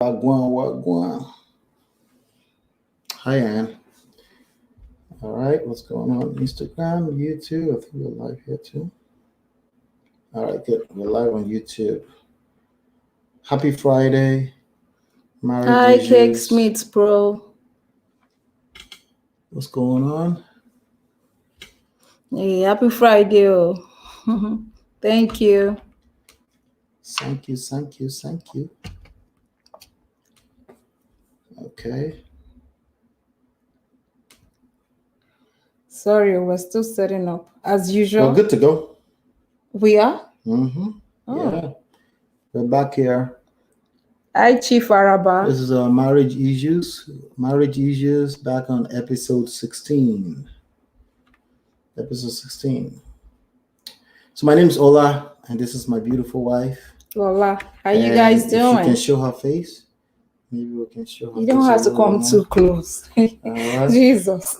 Wagwan, wagwan. Hi, Ann. All right, what's going on? Instagram, YouTube. I think we're live here too. All right, good. We're live on YouTube. Happy Friday. Marriage Hi, issues. Cake Smiths, bro. What's going on? Hey, happy Friday. Thank you. Thank you. Okay. Sorry, we're still setting up as usual. We're good to go. We are? Mm-hmm. Oh. Yeah. We're back here. Hi, Chief Araba. This is Marriage Issues. Marriage Issues back on episode 16. Episode 16. So my name is Ola, and this is my beautiful wife. Lola, how you guys doing? If she can show her face, maybe we can show her face. You don't have to come too close. Right. Jesus.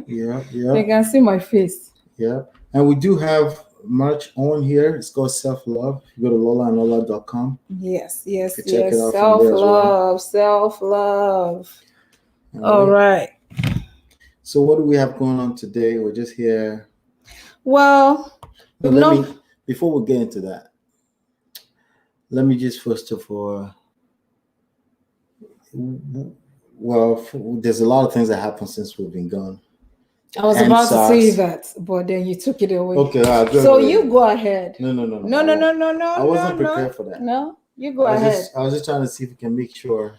Yeah. They can see my face. Yeah. And we do have merch on here. It's called Self-Love. You go to lolaandola.com. Yes. Check it out. Self-love. All right. So what do we have going on today? We're just here. Well, before we get into that, let me just first of all, there's a lot of things that happened since we've been gone. I was about to say that, but then you took it away. Okay. So you go ahead. No. I wasn't prepared for that. No, you go ahead. I was just trying to see if we can make sure.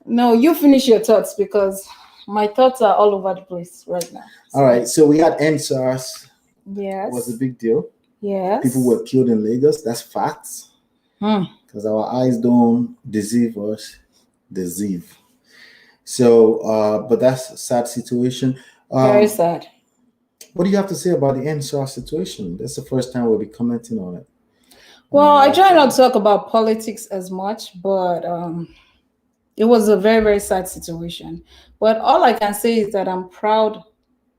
No, you finish your thoughts because my thoughts are all over the place right now. So. All right. So we had NSARS. Yes. It was a big deal. Yes. People were killed in Lagos. That's facts. Because our eyes don't deceive us. So, but that's a sad situation. Very sad. What do you have to say about the NSARS situation? That's the first time we'll be commenting on it. Well, I try not to talk about politics as much, but it was a very, very sad situation. But all I can say is that I'm proud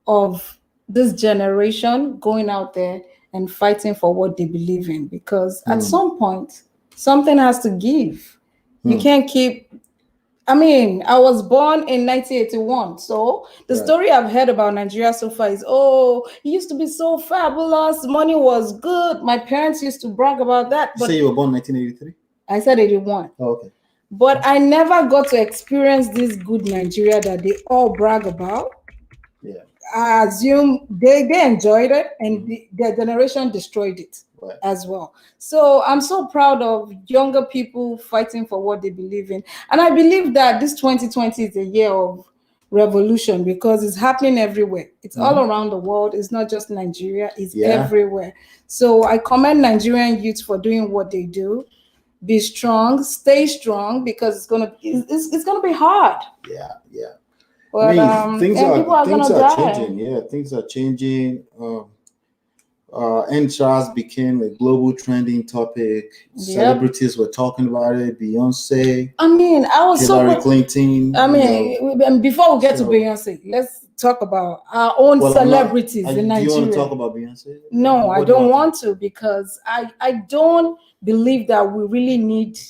of this generation going out there and fighting for what they believe in, because at some point, something has to give. You can't keep... I mean, I was born in 1981, so the story I've heard about Nigeria so far is, it used to be so fabulous, money was good. My parents used to brag about that. But you say you were born 1983? I said 81. Oh, okay. But I never got to experience this good Nigeria that they all brag about. Yeah. I assume they enjoyed it, and their generation destroyed it as well. So I'm so proud of younger people fighting for what they believe in. And I believe that this 2020 is a year of revolution because it's happening everywhere. It's all around the world. It's not just Nigeria. It's everywhere. So I commend Nigerian youth for doing what they do. Be strong, stay strong, because it's gonna be hard. Yeah. But things are changing. Yeah, things are changing. NSARS became a global trending topic. Celebrities were talking about it. Beyonce. I mean, Hillary Clinton. I mean, before we get to Beyonce, let's talk about our own celebrities in Nigeria. Do you want to talk about Beyonce? No, I don't want to, because I don't believe that we really need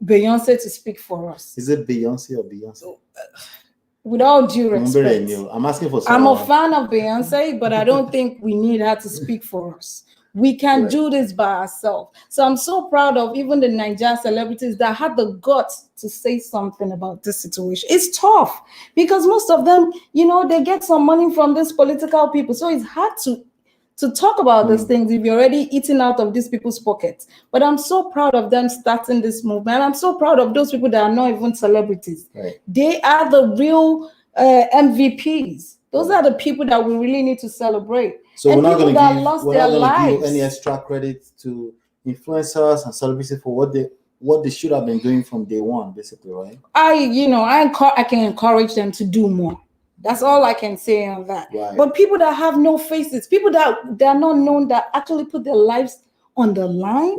Beyonce to speak for us. Is it Beyonce or Beyonce? With all due respect, I'm asking for someone. I'm a fan of Beyonce, but I don't think we need her to speak for us. We can do this by ourselves. So I'm so proud of even the Nigerian celebrities that had the guts to say something about this situation. It's tough because most of them, they get some money from these political people. So it's hard to talk about these things if you're already eating out of these people's pockets. But I'm so proud of them starting this movement. I'm so proud of those people that are not even celebrities. They are the real MVPs. Those are the people that we really need to celebrate. So we're not going to give any extra credit to influencers and celebrities for what they should have been doing from day one, basically, right? I can encourage them to do more. That's all I can say on that. Right. But people that have no faces, people that are not known, that actually put their lives on the line,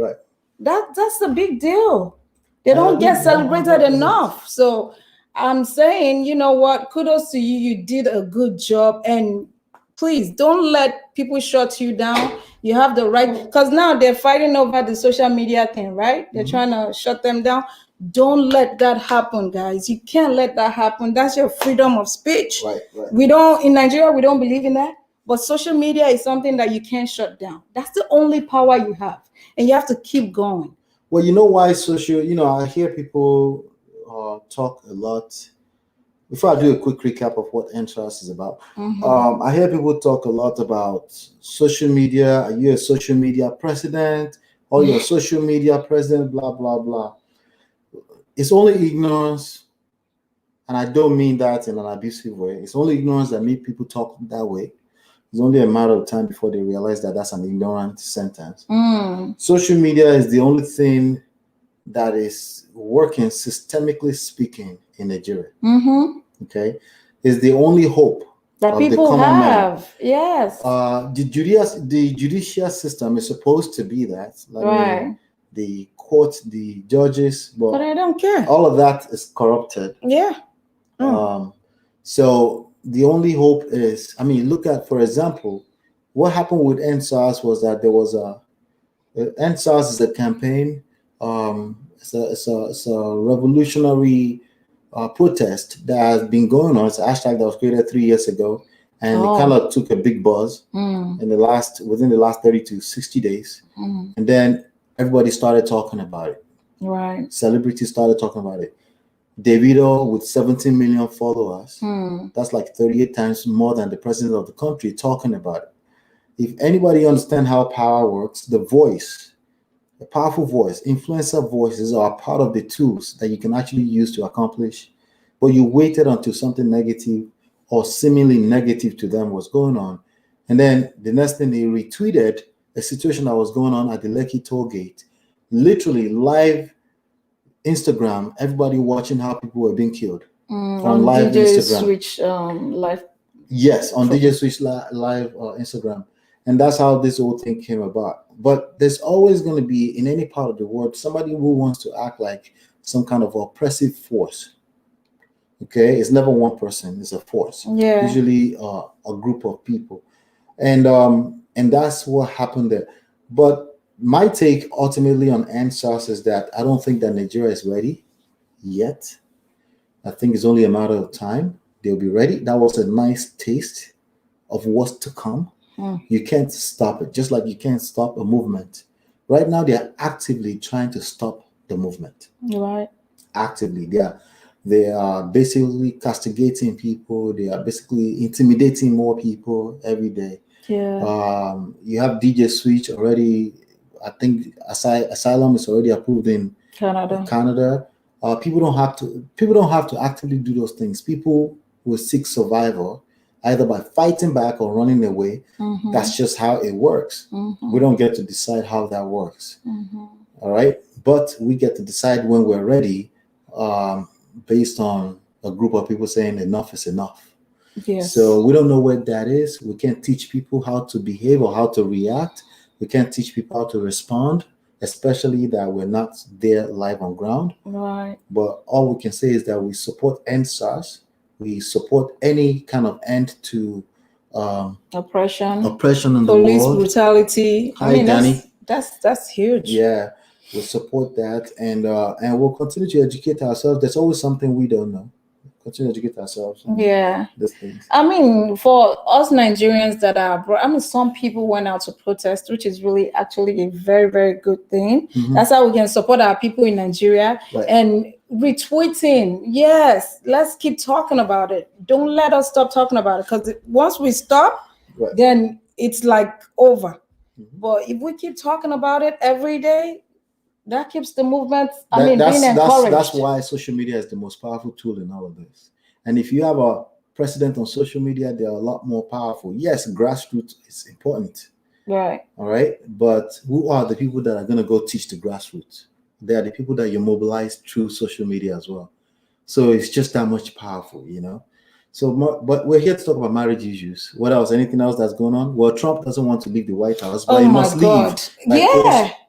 that's a big deal. They don't get celebrated enough. So I'm saying, you know what? Kudos to you. You did a good job. And please don't let people shut you down. You have the right, because now they're fighting over the social media thing, right? They're trying to shut them down. Don't let that happen, guys. You can't let that happen. That's your freedom of speech. Right. We don't, in Nigeria, we don't believe in that. But social media is something that you can't shut down. That's the only power you have. And you have to keep going. Well, you know why social, I hear people talk a lot. Before I do a quick recap of what NTRAS is about, I hear people talk a lot about social media. Are you a social media president? Or you're a social media president, blah, blah, blah. It's only ignorance, and I don't mean that in an abusive way. It's only ignorance that make people talk that way. It's only a matter of time before they realize that that's an ignorant sentence. Social media is the only thing that is working, systemically speaking, in Nigeria. Okay, is the only hope that of people the common have. man. Yes. The judicial system is supposed to be that. Right. The court, the judges, but I don't care. All of that is corrupted. Yeah. So the only hope is, look at, for example, what happened with NSAS was that there was NSAS is a campaign. It's a revolutionary protest that has been going on. It's a hashtag that was created 3 years ago, and it kind of took a big buzz within the last 30 to 60 days, and then everybody started talking about it. Right. Celebrities started talking about it. Davido with 17 million followers. That's like 38 times more than the president of the country talking about it. If anybody understands how power works, the voice, a powerful voice, influencer voices are part of the tools that you can actually use to accomplish. But you waited until something negative or seemingly negative to them was going on. And then the next thing, they retweeted a situation that was going on at the Lekki toll gate, literally live Instagram, everybody watching how people were being killed on live DJ Instagram. Switch live. Yes, on DJ Switch live Instagram. And that's how this whole thing came about. But there's always going to be, in any part of the world, somebody who wants to act like some kind of oppressive force. Okay, it's never one person; it's a force. Yeah. Usually, a group of people, and that's what happened there. But my take ultimately on NSAS is that I don't think that Nigeria is ready yet. I think it's only a matter of time. They'll be ready. That was a nice taste of what's to come. You can't stop it, just like you can't stop a movement. Right now, they are actively trying to stop the movement. Right. Actively. They are basically castigating people. They are basically intimidating more people every day. Yeah. You have DJ Switch already. I think asylum is already approved in Canada. People don't have to actively do those things. People will seek survival either by fighting back or running away. That's just how it works. We don't get to decide how that works. All right, but we get to decide when we're ready, based on a group of people saying enough is enough. Yes. So we don't know where that is. We can't teach people how to behave or how to react. We can't teach people how to respond, especially that we're not there live on ground. Right. But all we can say is that we support NSAS. We support any kind of end to oppression in police the world. Police brutality. Hi, Danny. That's huge. Yeah, we support that, and we'll continue to educate ourselves. There's always something we don't know. Continue to educate ourselves. Yeah. These things. For us Nigerians that are abroad, some people went out to protest, which is really actually a very, very good thing. That's how we can support our people in Nigeria. Right. And retweeting. Yes, let's keep talking about it. Don't let us stop talking about it, because once we stop, then it's like over. But if we keep talking about it every day, that keeps the movement being encouraged. That's why social media is the most powerful tool in all of this. And if you have a president on social media, they are a lot more powerful. Yes, grassroots is important. Right. All right. But who are the people that are going to go teach the grassroots? They are the people that you mobilize through social media as well. So it's just that much powerful, So, but we're here to talk about marriage issues. What else? Anything else that's going on? Well, Trump doesn't want to leave the White House, but he must leave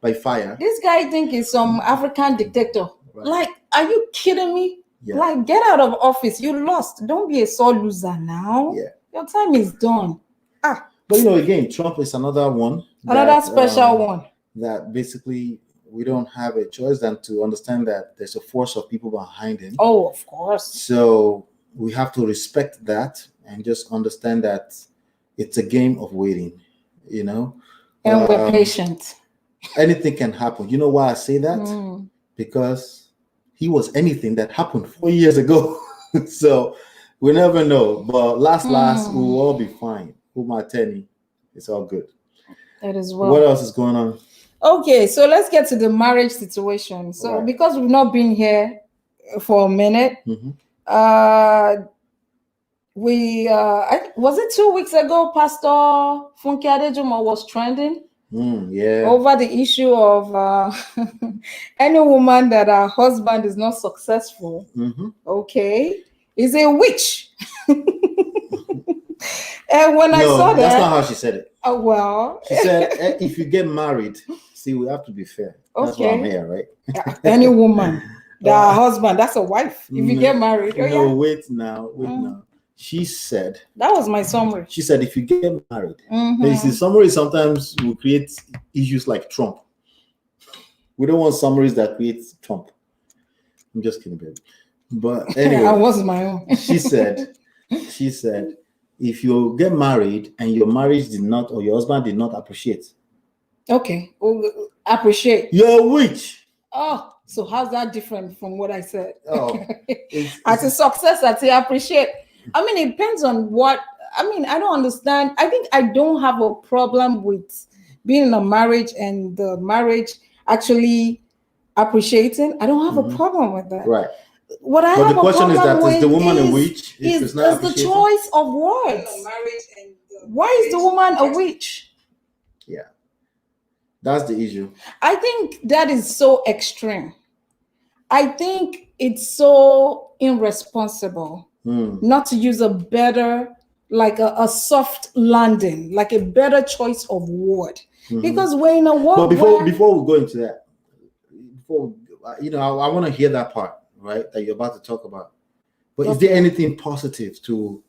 by fire. This guy think he's some African dictator. Right. Like, are you kidding me? Yeah. Like, get out of office. You lost. Don't be a sore loser now. Yeah. Your time is done. But again, Trump is another one. Another special one. That basically we don't have a choice than to understand that there's a force of people behind him. Oh, of course. So we have to respect that and just understand that it's a game of waiting, you know. And we're patient. Anything can happen. You know why I say that? Because he was anything that happened 4 years ago. So we never know. But last, we'll all be fine. Umateni, it's all good. It is well. What else is going on? Okay, so let's get to the marriage situation. So because we've not been here for a minute, was it 2 weeks ago, Pastor Funke Adejumo was trending over the issue of any woman that her husband is not successful, is a witch. And when I saw that, that's not how she said it. Oh, well, she said, if you get married, see, we have to be fair. That's why I'm here, right? Any woman, her husband, that's a wife. If you get married, wait now. She said that was my summary. She said, if you get married, you see, summary sometimes will create issues like Trump. We don't want summaries that create Trump. I'm just kidding, baby. But anyway, I was my own. She said, if you get married and your marriage did not, or your husband did not appreciate. Okay, appreciate. You're a witch. Oh, so how's that different from what I said? Oh, as a success, I say appreciate. I mean, it depends on what. I mean, I don't understand. I think I don't have a problem with being in a marriage and the marriage actually appreciating. I don't have a problem with that. Right. What I have a problem with is the woman a witch? Is the choice of words. Why is the woman a witch? Yeah. That's the issue. I think that is so extreme. I think it's so irresponsible not to use a better, like a soft landing, like a better choice of word. Because we're in a world. But before we go into that, I want to hear that part, right, that you're about to talk about. But is there anything positive to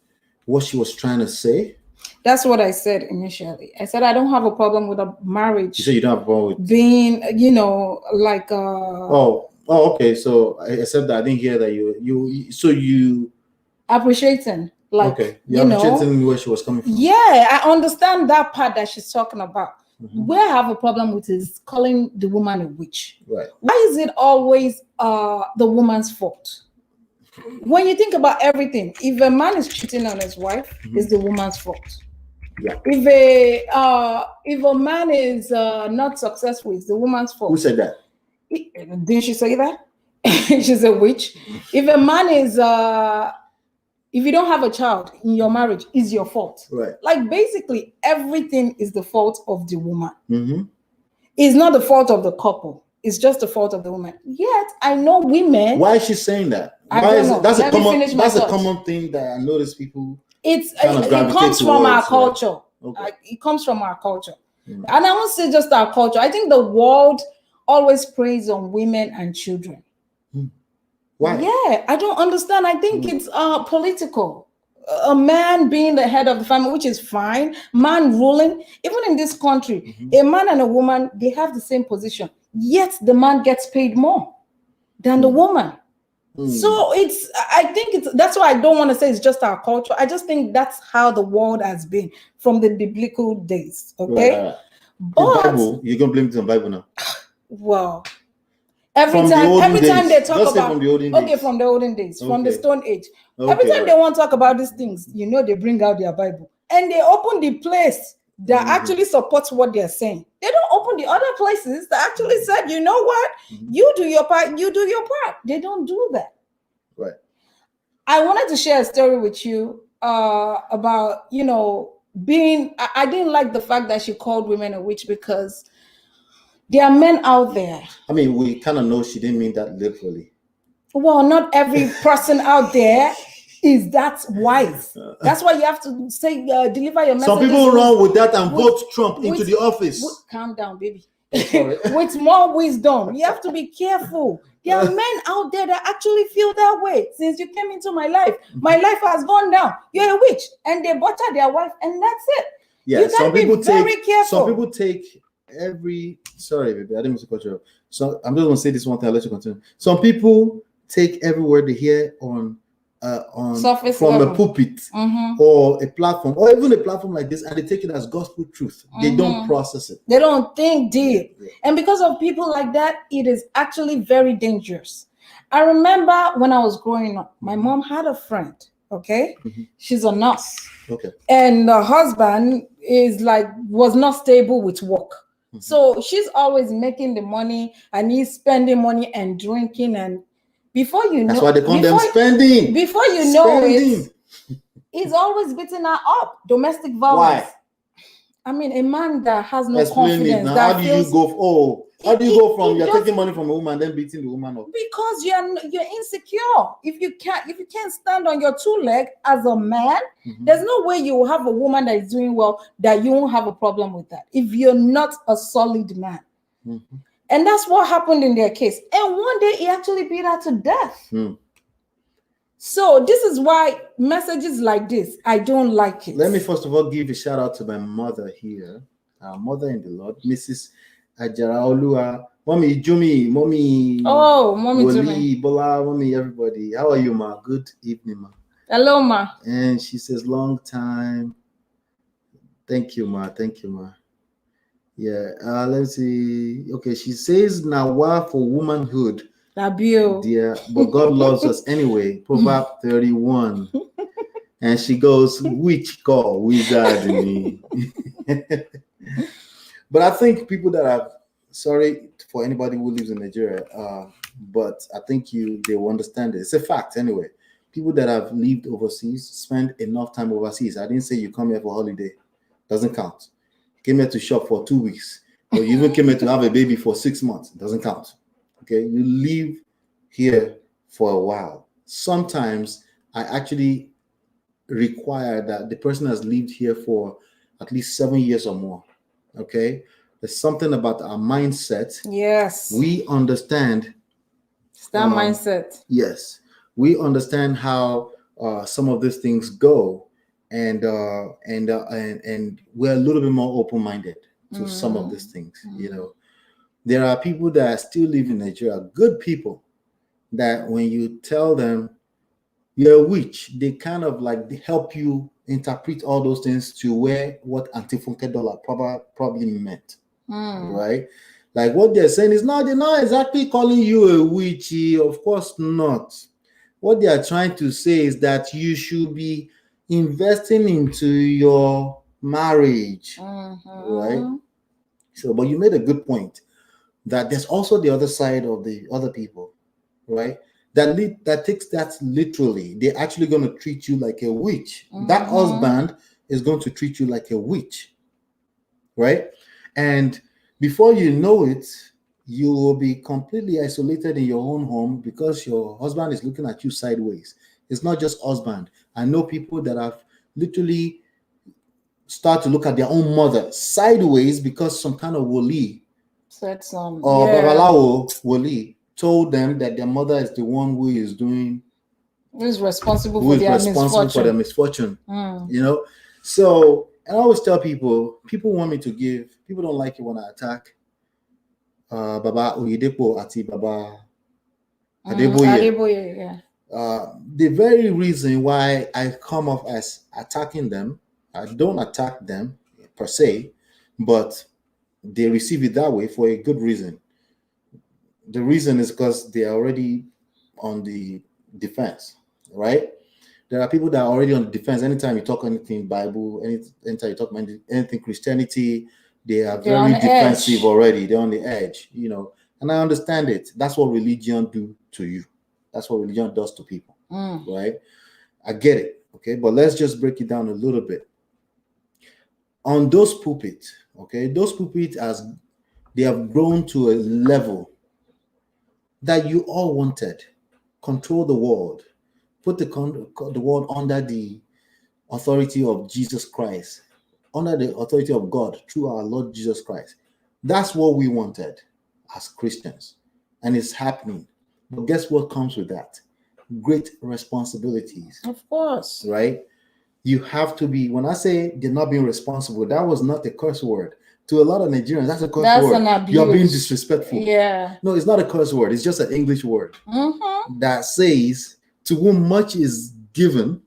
what she was trying to say? That's what I said initially. I said I don't have a problem with a marriage. You said you don't have a problem with being, like okay. So I said that I didn't hear that you appreciating, like, you're appreciating where she was coming from. Yeah, I understand that part that she's talking about. Where I have a problem with is calling the woman a witch. Right. Why is it always the woman's fault? When you think about everything, if a man is cheating on his wife, it's the woman's fault. Yeah. If a man is not successful, it's the woman's fault. Who said that? Didn't she say that? She's a witch. If a man is if you don't have a child in your marriage, it's your fault. Right. Like basically everything is the fault of the woman. It's not the fault of the couple. It's just the fault of the woman. Yet I know women. Why is she saying that? That's a common thing that I notice people. It comes from our culture. It comes from our culture. And I won't say just our culture. I think the world always preys on women and children. Why? Yeah, I don't understand. I think it's political. A man being the head of the family, which is fine. Man ruling. Even in this country, a man and a woman, they have the same position. Yet the man gets paid more than the woman. So that's why I don't want to say it's just our culture. I just think that's how the world has been from the biblical days. Okay. But the Bible, you're gonna blame it on the Bible now. Well, every time they talk about from the olden days. From the olden days, from the Stone Age. Every time they want to talk about these things, they bring out their Bible and they open the place that actually supports what they're saying. They don't open the other places that actually said, you know what, you do your part, you do your part. They don't do that. Right. I wanted to share a story with you about, being. I didn't like the fact that she called women a witch because there are men out there. I mean, we kind of know she didn't mean that literally. Well, not every person out there is that wise. That's why you have to say, deliver your message. Some people run with that and vote Trump into the office. Calm down, baby. With more wisdom. You have to be careful. There are men out there that actually feel that way. Since you came into my life has gone down. You're a witch. And they butcher their wife, and that's it. Yeah, you gotta be very careful. Some people take sorry, baby, I didn't mean to cut you off. So I'm just going to say this one thing. I'll let you continue. Some people take every word they hear on Surface from level. a pulpit or a platform, or even a platform like this, and they take it as gospel truth. They don't process it. They don't think deep. Yeah. And because of people like that, it is actually very dangerous. I remember when I was growing up, my mom had a friend. Okay, she's a nurse. Okay, and the husband was not stable with work. So she's always making the money, and he's spending money and drinking, and before you know, that's why they call them spending. Before you know it, he's always beating her up. Domestic violence. Why? I mean, a man that has no confidence. How do you go? How do you go from you're taking money from a woman, then beating the woman up? Because you're insecure. If you can't stand on your two legs as a man, there's no way you will have a woman that is doing well that you won't have a problem with that. If you're not a solid man. And that's what happened in their case. And one day he actually beat her to death. So this is why messages like this, I don't like it. Let me first of all give a shout out to my mother here, our mother in the Lord, Mrs. Ajaraolua, Mommy Jumi, Mommy. Oh, Mommy Jumi, Bola, Mommy, everybody. How are you, ma? Good evening, ma. Hello, ma. And she says, long time. Thank you, ma. Thank you, ma. Yeah. Let's see. Okay, she says, Nawa for womanhood. Dear, but God loves us anyway. Proverb 31. And she goes, which God wizard me? But I think people that have, sorry for anybody who lives in Nigeria, but I think they will understand it. It's a fact anyway. People that have lived overseas spend enough time overseas. I didn't say you come here for holiday. Doesn't count. You came here to shop for 2 weeks. Or you even came here to have a baby for 6 months. Doesn't count. Okay, you live here for a while. Sometimes I actually require that the person has lived here for at least 7 years or more. Okay, there's something about our mindset. Yes, we understand. It's that mindset. Yes, we understand how some of these things go, and we're a little bit more open-minded to some of these things. You know, there are people that still live in Nigeria, good people, that when you tell them you're a witch, they kind of like they help you interpret all those things to what Auntie Funke Dollar probably meant, right? Like what they're saying is they're not exactly calling you a witchy, of course not. What they are trying to say is that you should be investing into your marriage, right? So, but you made a good point that there's also the other side of the other people, right? That takes that literally. They're actually going to treat you like a witch. That husband is going to treat you like a witch, right? And before you know it, you will be completely isolated in your own home because your husband is looking at you sideways. It's not just husband. I know people that have literally start to look at their own mother sideways because some kind of wali said some or babalawo wali told them that their mother is the one who is responsible for their misfortune. You know, so and I always tell people want me to give. People don't like it when I attack Baba Oyedepo ati Baba Adeboye. Yeah. The very reason why I come off as attacking them, I don't attack them per se, but they receive it that way for a good reason. The reason is because they are already on the defense, right? There are people that are already on the defense. Anytime you talk anything Bible, anytime you talk anything Christianity, they are very defensive already. They're on the edge, you know. And I understand it. That's what religion do to you. That's what religion does to people, right? I get it, okay? But let's just break it down a little bit. On those pulpits, okay, those pulpits they have grown to a level that you all wanted. Control the world. Put the world under the authority of Jesus Christ, under the authority of God through our Lord Jesus Christ. That's what we wanted as Christians. And it's happening. But guess what comes with that? Great responsibilities. Of course. Right? You have to be, when I say they're not being responsible, that was not a curse word. To a lot of Nigerians, that's a curse That's word. an abuse. You're being disrespectful. Yeah. No, it's not a curse word. It's just an English word that says, to whom much is given,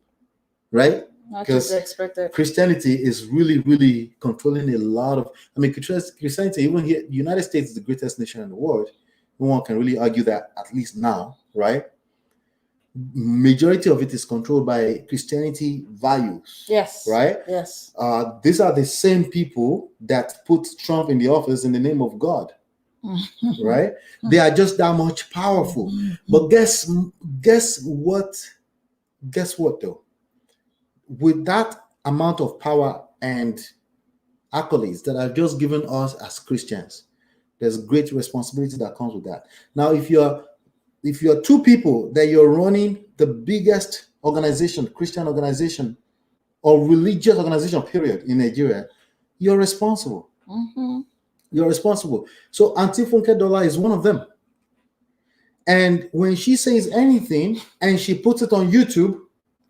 right? Much is expected. Christianity is really, really controlling a lot of, I mean, Christianity, even here, the United States is the greatest nation in the world. No one can really argue that, at least now, right? Majority of it is controlled by Christianity values. Yes. Right? Yes. These are the same people that put Trump in the office in the name of God. Right? They are just that much powerful. But guess what? Guess what though? With that amount of power and accolades that are just given us as Christians, there's great responsibility that comes with that. Now, if you're two people that you're running the biggest organization, Christian organization or religious organization, period, in Nigeria, you're responsible. You're responsible. So Auntie Funke Adejumo is one of them. And when she says anything and she puts it on YouTube,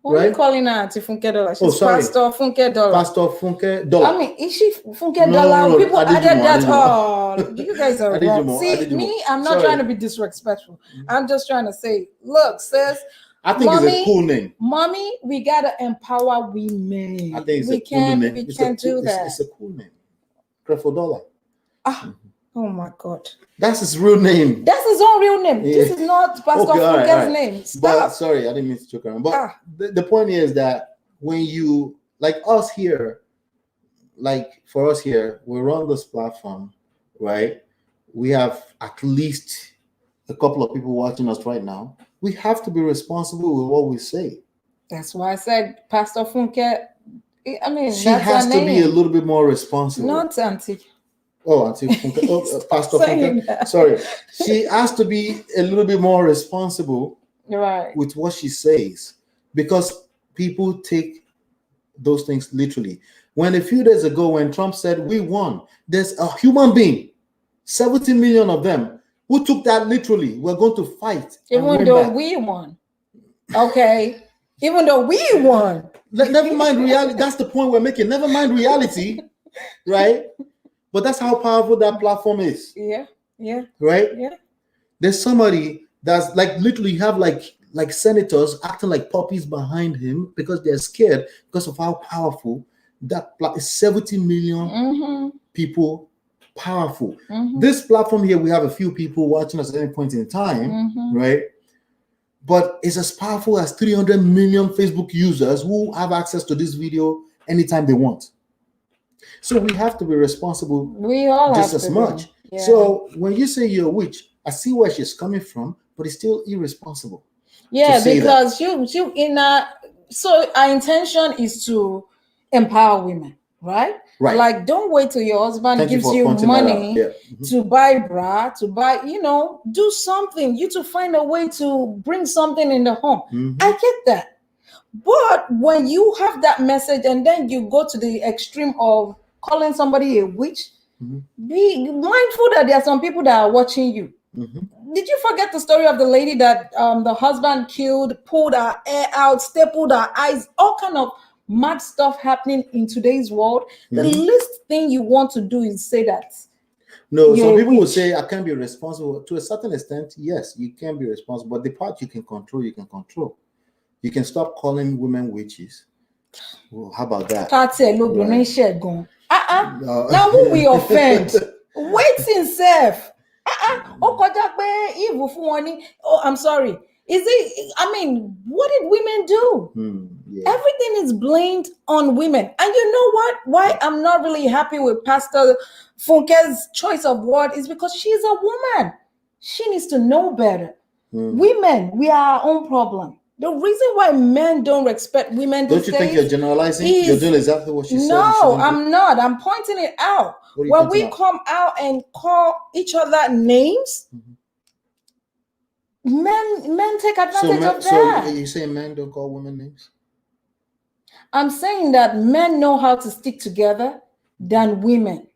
what are you calling her Auntie Funke Adejumo? She's Pastor Funke Adejumo. Pastor Funke Adejumo. I mean, is she Funke Adejumo? No, people Adejumo, added that. Adejumo. Oh, you guys are wrong. See, me, I'm not trying to be disrespectful. I'm just trying to say, look, sis. I think it's a cool name. Mommy, we gotta empower women. I think it's a cool name. We can't do that. It's a cool name. Crefodola. Oh my God. That's his real name. That's his own real name. Yeah. This is not Pastor Funke's name. Stop. But sorry, I didn't mean to joke around. But the point is that when you, like us here, like for us here, we're on this platform, right? We have at least a couple of people watching us right now. We have to be responsible with what we say. That's why I said Pastor Funke. I mean, she has to be a little bit more responsible. Not Auntie. Oh, Auntie Funke. Pastor Funke. Sorry. She has to be a little bit more responsible, right, with what she says, because people take those things literally. When a few days ago, when Trump said we won, there's a human being, 70 million of them, who took that literally. We're going to fight. Even though we won. Okay. Even though we won. Never mind reality. That's the point we're making. Never mind reality. Right? But that's how powerful that platform is. Yeah. Yeah. Right? Yeah. There's somebody that's like literally have like senators acting like puppies behind him because they're scared because of how powerful that is. 70 million people powerful. This platform here, we have a few people watching us at any point in time, right? But it's as powerful as 300 million Facebook users who have access to this video anytime they want. So we have to be responsible. We all just have as much. Yeah. So when you say you're a witch, I see where she's coming from, but it's still irresponsible. Yeah, because you in a, so our intention is to empower women, right? Right. Like, don't wait till your husband gives you money to buy bra, to buy, do something. You to find a way to bring something in the home. I get that. But when you have that message and then you go to the extreme of calling somebody a witch, be mindful that there are some people that are watching you. Did you forget the story of the lady that the husband killed, pulled her hair out, stapled her eyes, all kind of mad stuff happening in today's world? The least thing you want to do is say that. No, some people will say I can't be responsible. To a certain extent, yes, you can be responsible, but the part you can control, you can control. You can stop calling women witches. Well, how about that? Now who we offend? Waiting self. Oh, I'm sorry. Is it? I mean, what did women do? Everything is blamed on women. And you know what? Why I'm not really happy with Pastor Funke's choice of word is because she's a woman. She needs to know better. Women, we are our own problem. The reason why men don't respect women don't you think you're generalizing? You're doing exactly what she said. No, I'm not. I'm pointing it out. When we come out and call each other names, men take advantage of that. So you saying men don't call women names? I'm saying that men know how to stick together than women.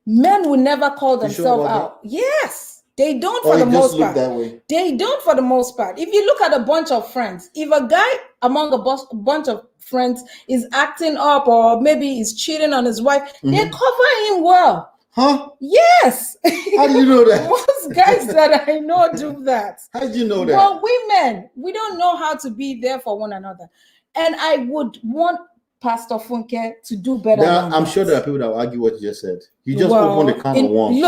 Men will never call themselves out. Yes. They don't Or for the it just most look part. that way. They don't for the most part. If you look at a bunch of friends, if a guy among a bunch of friends is acting up or maybe is cheating on his wife, they cover him well. Huh? Yes. How do you know that? Most guys that I know do that. How did you know that? But women, we don't know how to be there for one another. And I would want Pastor Funke to do better. I'm sure there are people that will argue what you just said. You just opened the can of worms.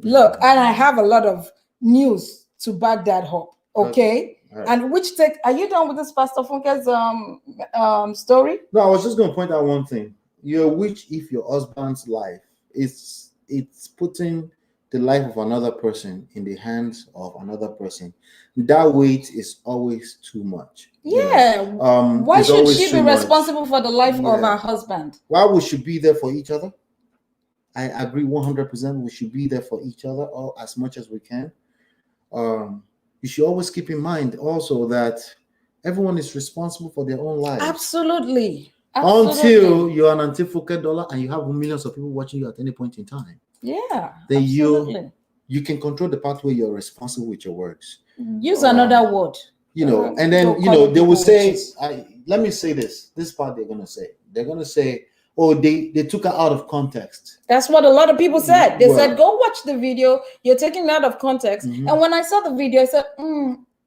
Look, and I have a lot of news to back that up. Okay. Right. And are you done with this Pastor Funke's story? No, I was just going to point out one thing. You're a witch if your husband's life it's putting the life of another person in the hands of another person. That weight is always too much. Yeah. Why should she be responsible for the life of her husband? Why we should be there for each other? I agree 100%. We should be there for each other as much as we can. You should always keep in mind also that everyone is responsible for their own lives. Absolutely. Until you're an anti-Funke dollar and you have millions of people watching you at any point in time. Yeah. Then you can control the part where you're responsible with your words. Use another word. And then they will say, let me say this part they're gonna say, oh, they took her out of context. That's what a lot of people said. They said, go watch the video, you're taking it out of context. And when I saw the video, I said,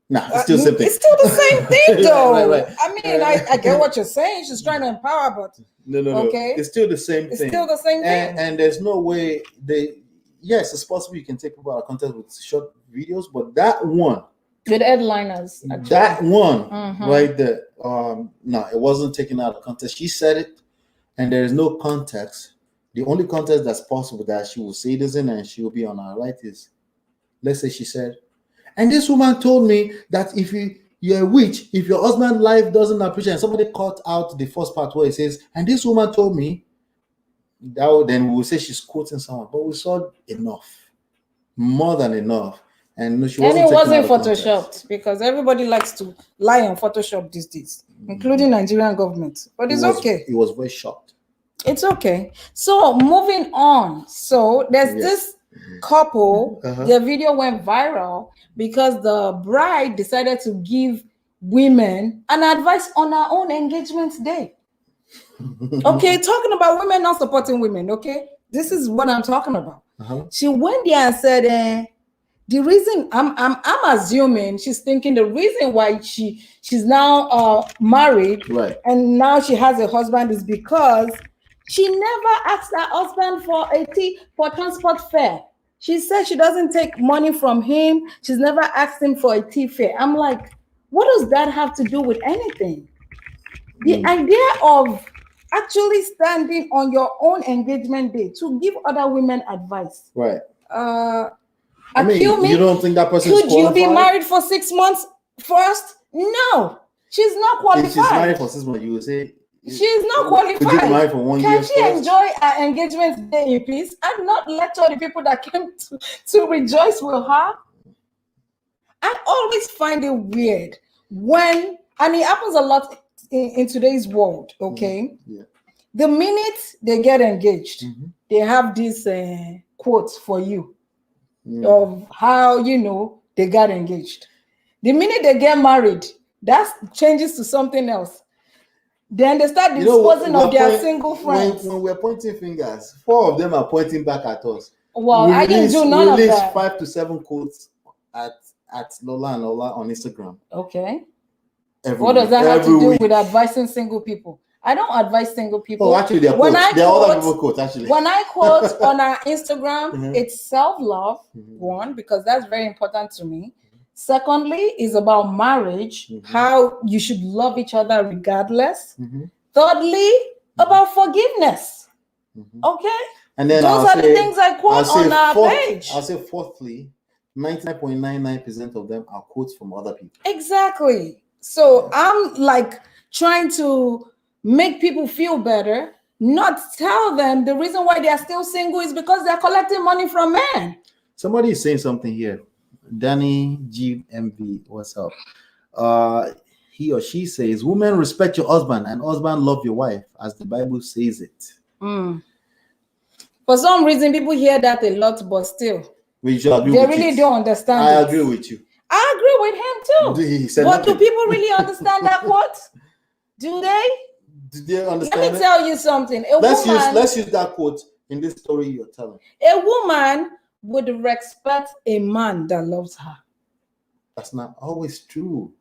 nah, it's still the same thing. It's still the same thing, though. Right. I mean, I get what you're saying. She's trying to empower, but no. Okay, it's still the same thing. It's still the same thing. And there's no way yes, it's possible you can take people out of context with short videos, but that one with headliners, actually. That one right there, no, it wasn't taken out of context. She said it, and there is no context. The only context that's possible that she will say this in and she will be on her right is, let's say she said, and this woman told me that if you're a witch, if your husband's life doesn't appreciate, and somebody cut out the first part where it says, and this woman told me, then we will say she's quoting someone, but we saw enough, more than enough. And it wasn't photoshopped because everybody likes to lie on Photoshop these days, including Nigerian government. But it's okay. It was very short. It's okay. So moving on. So there's this couple, their video went viral because the bride decided to give women an advice on her own engagement day. Okay, talking about women not supporting women. Okay, this is what I'm talking about. She went there and said, the reason I'm assuming she's thinking the reason why she's now married, right, and now she has a husband is because she never asked her husband for transport fare. She said she doesn't take money from him. She's never asked him for a tea fare. I'm like, what does that have to do with anything? The idea of actually standing on your own engagement day to give other women advice. Right. I mean, you don't think that person could you be married for 6 months first? No, she's not qualified. If she's married for 6 months, you would say she's not qualified. Could you be married for 1 year? Can she enjoy her engagement day in peace and not lecture the people that came to rejoice with her? I always find it weird when, and it happens a lot in today's world. Okay, the minute they get engaged, they have these quotes for you. Of how they got engaged. The minute they get married, that changes to something else. Then they start disposing of their single friends. When we're pointing fingers, 4 of them are pointing back at us. Well, I didn't do none of that. 5 to 7 quotes at Lola and Ola on Instagram. Okay. What does that have to do with advising single people? I don't advise single people. Oh, actually, there are other people quotes, actually. When I quote on our Instagram, it's self-love, one, because that's very important to me. Secondly, is about marriage, how you should love each other regardless. Thirdly, about forgiveness. Okay? And then those are the things I quote on our page. I'll say fourthly, 99.99% of them are quotes from other people. Exactly. So I'm like trying to make people feel better, not tell them the reason why they are still single is because they're collecting money from men. Somebody is saying something here. Danny GMV, what's up? He or she says, women respect your husband and husband love your wife, as the Bible says it. For some reason, people hear that a lot, but still, We should agree They with really it. don't understand. I agree with you. I agree with him too. He said But nothing. do people really understand that quote? Do they? Did they understand? Let me tell you something. Let's use that quote in this story you're telling. A woman would respect a man that loves her. That's not always true.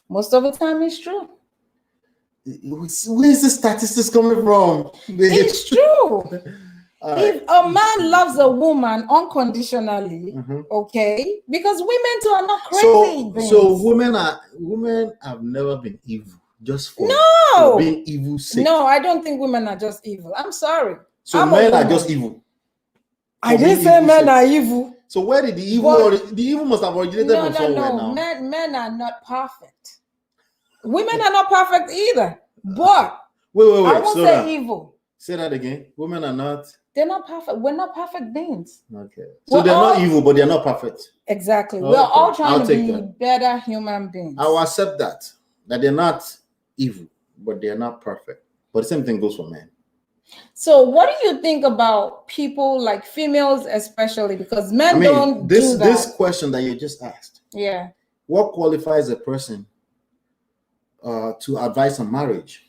Most of the time, it's true. Where's the statistics coming from? It's true. Right. If a man loves a woman unconditionally, okay, because women too are not crazy. So women have never been evil just for being evil sake. No, I don't think women are just evil. I'm sorry. So men are just evil. I didn't say men are evil. So where did the evil the evil must have originated from somewhere now? Men are not perfect. Women are not perfect either. But wait. I won't say evil. Say that again. Women are not. They're not perfect. We're not perfect beings. Okay. So they're not evil, but they're not perfect. Exactly. We're all trying to be better human beings. I will accept that they're not evil, but they're not perfect. But the same thing goes for men. So what do you think about people like females especially? Because men don't do that. This question that you just asked. Yeah. What qualifies a person to advise on marriage?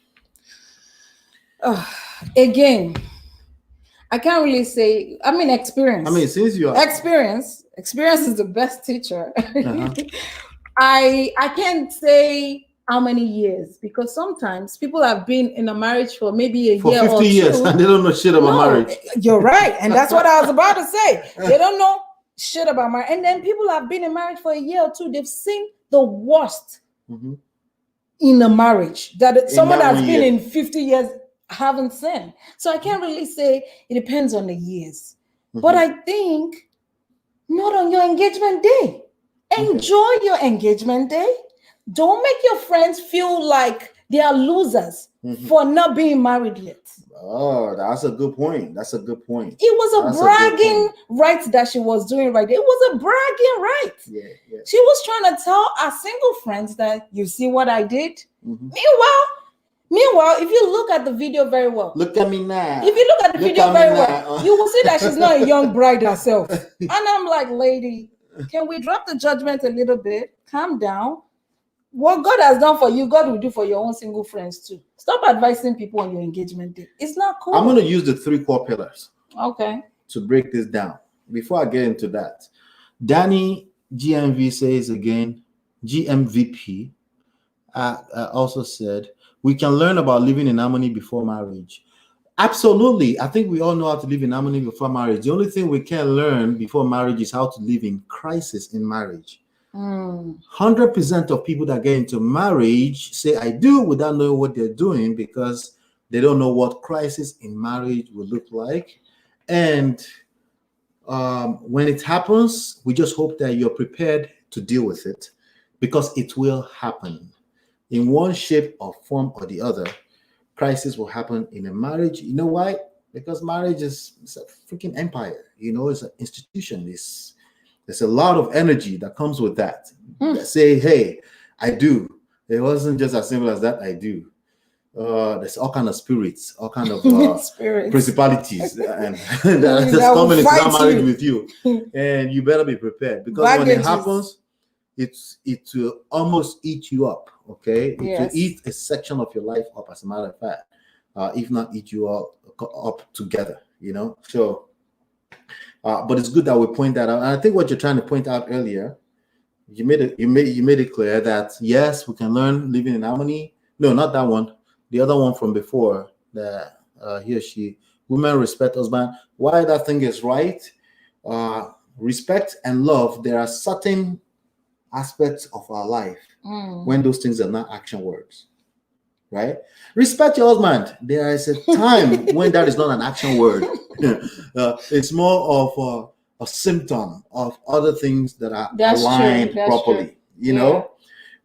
Again, I can't really say. I mean, experience. Since you are experience is the best teacher. I can't say how many years, because sometimes people have been in a marriage for maybe a year 50 or 2 years and they don't know shit about marriage. You're right, and that's what I was about to say. They don't know shit about marriage, and then people have been in marriage for a year or 2. They've seen the worst in a marriage that someone has been in 50 years haven't seen. So I can't really say. It depends on the years, but I think not on your engagement day. Enjoy your engagement day. Don't make your friends feel like they are losers for not being married yet. Oh, that's a good point. It was a bragging right that she was doing right there. It was a bragging right. Yeah. She was trying to tell our single friends that, you see what I did? Meanwhile, if you look at the video very well. Look at me now. If you look at the video very well, you will see that she's not a young bride herself. And I'm like, lady, can we drop the judgment a little bit? Calm down. What God has done for you, God will do for your own single friends too. Stop advising people on your engagement day. It's not cool. I'm going to use the 3 core pillars. Okay. To break this down. Before I get into that, Danny GMV says again, GMVP also said, we can learn about living in harmony before marriage. Absolutely. I think we all know how to live in harmony before marriage. The only thing we can learn before marriage is how to live in crisis in marriage. 100% of people that get into marriage say I do without knowing what they're doing, because they don't know what crisis in marriage will look like. And when it happens, we just hope that you're prepared to deal with it, because it will happen in one shape or form or the other. Crisis will happen in a marriage. You know why? Because marriage is a freaking empire. It's an institution. There's a lot of energy that comes with that. Say, hey, I do. It wasn't just as simple as that. I do. There's all kind of spirits, all kind of principalities, and that's coming into that marriage with you. And you better be prepared, because when it happens, it will almost eat you up. Okay, it will eat a section of your life up, as a matter of fact, if not eat you all up together. So. But it's good that we point that out. And I think what you're trying to point out earlier, you made it clear that yes, we can learn living in harmony. No, not that one. The other one from before, that he or she, women respect husband. Why that thing is right? Respect and love. There are certain aspects of our life when those things are not action words. Right? Respect your husband. There is a time when that is not an action word. It's more of a symptom of other things that are aligned properly. You know,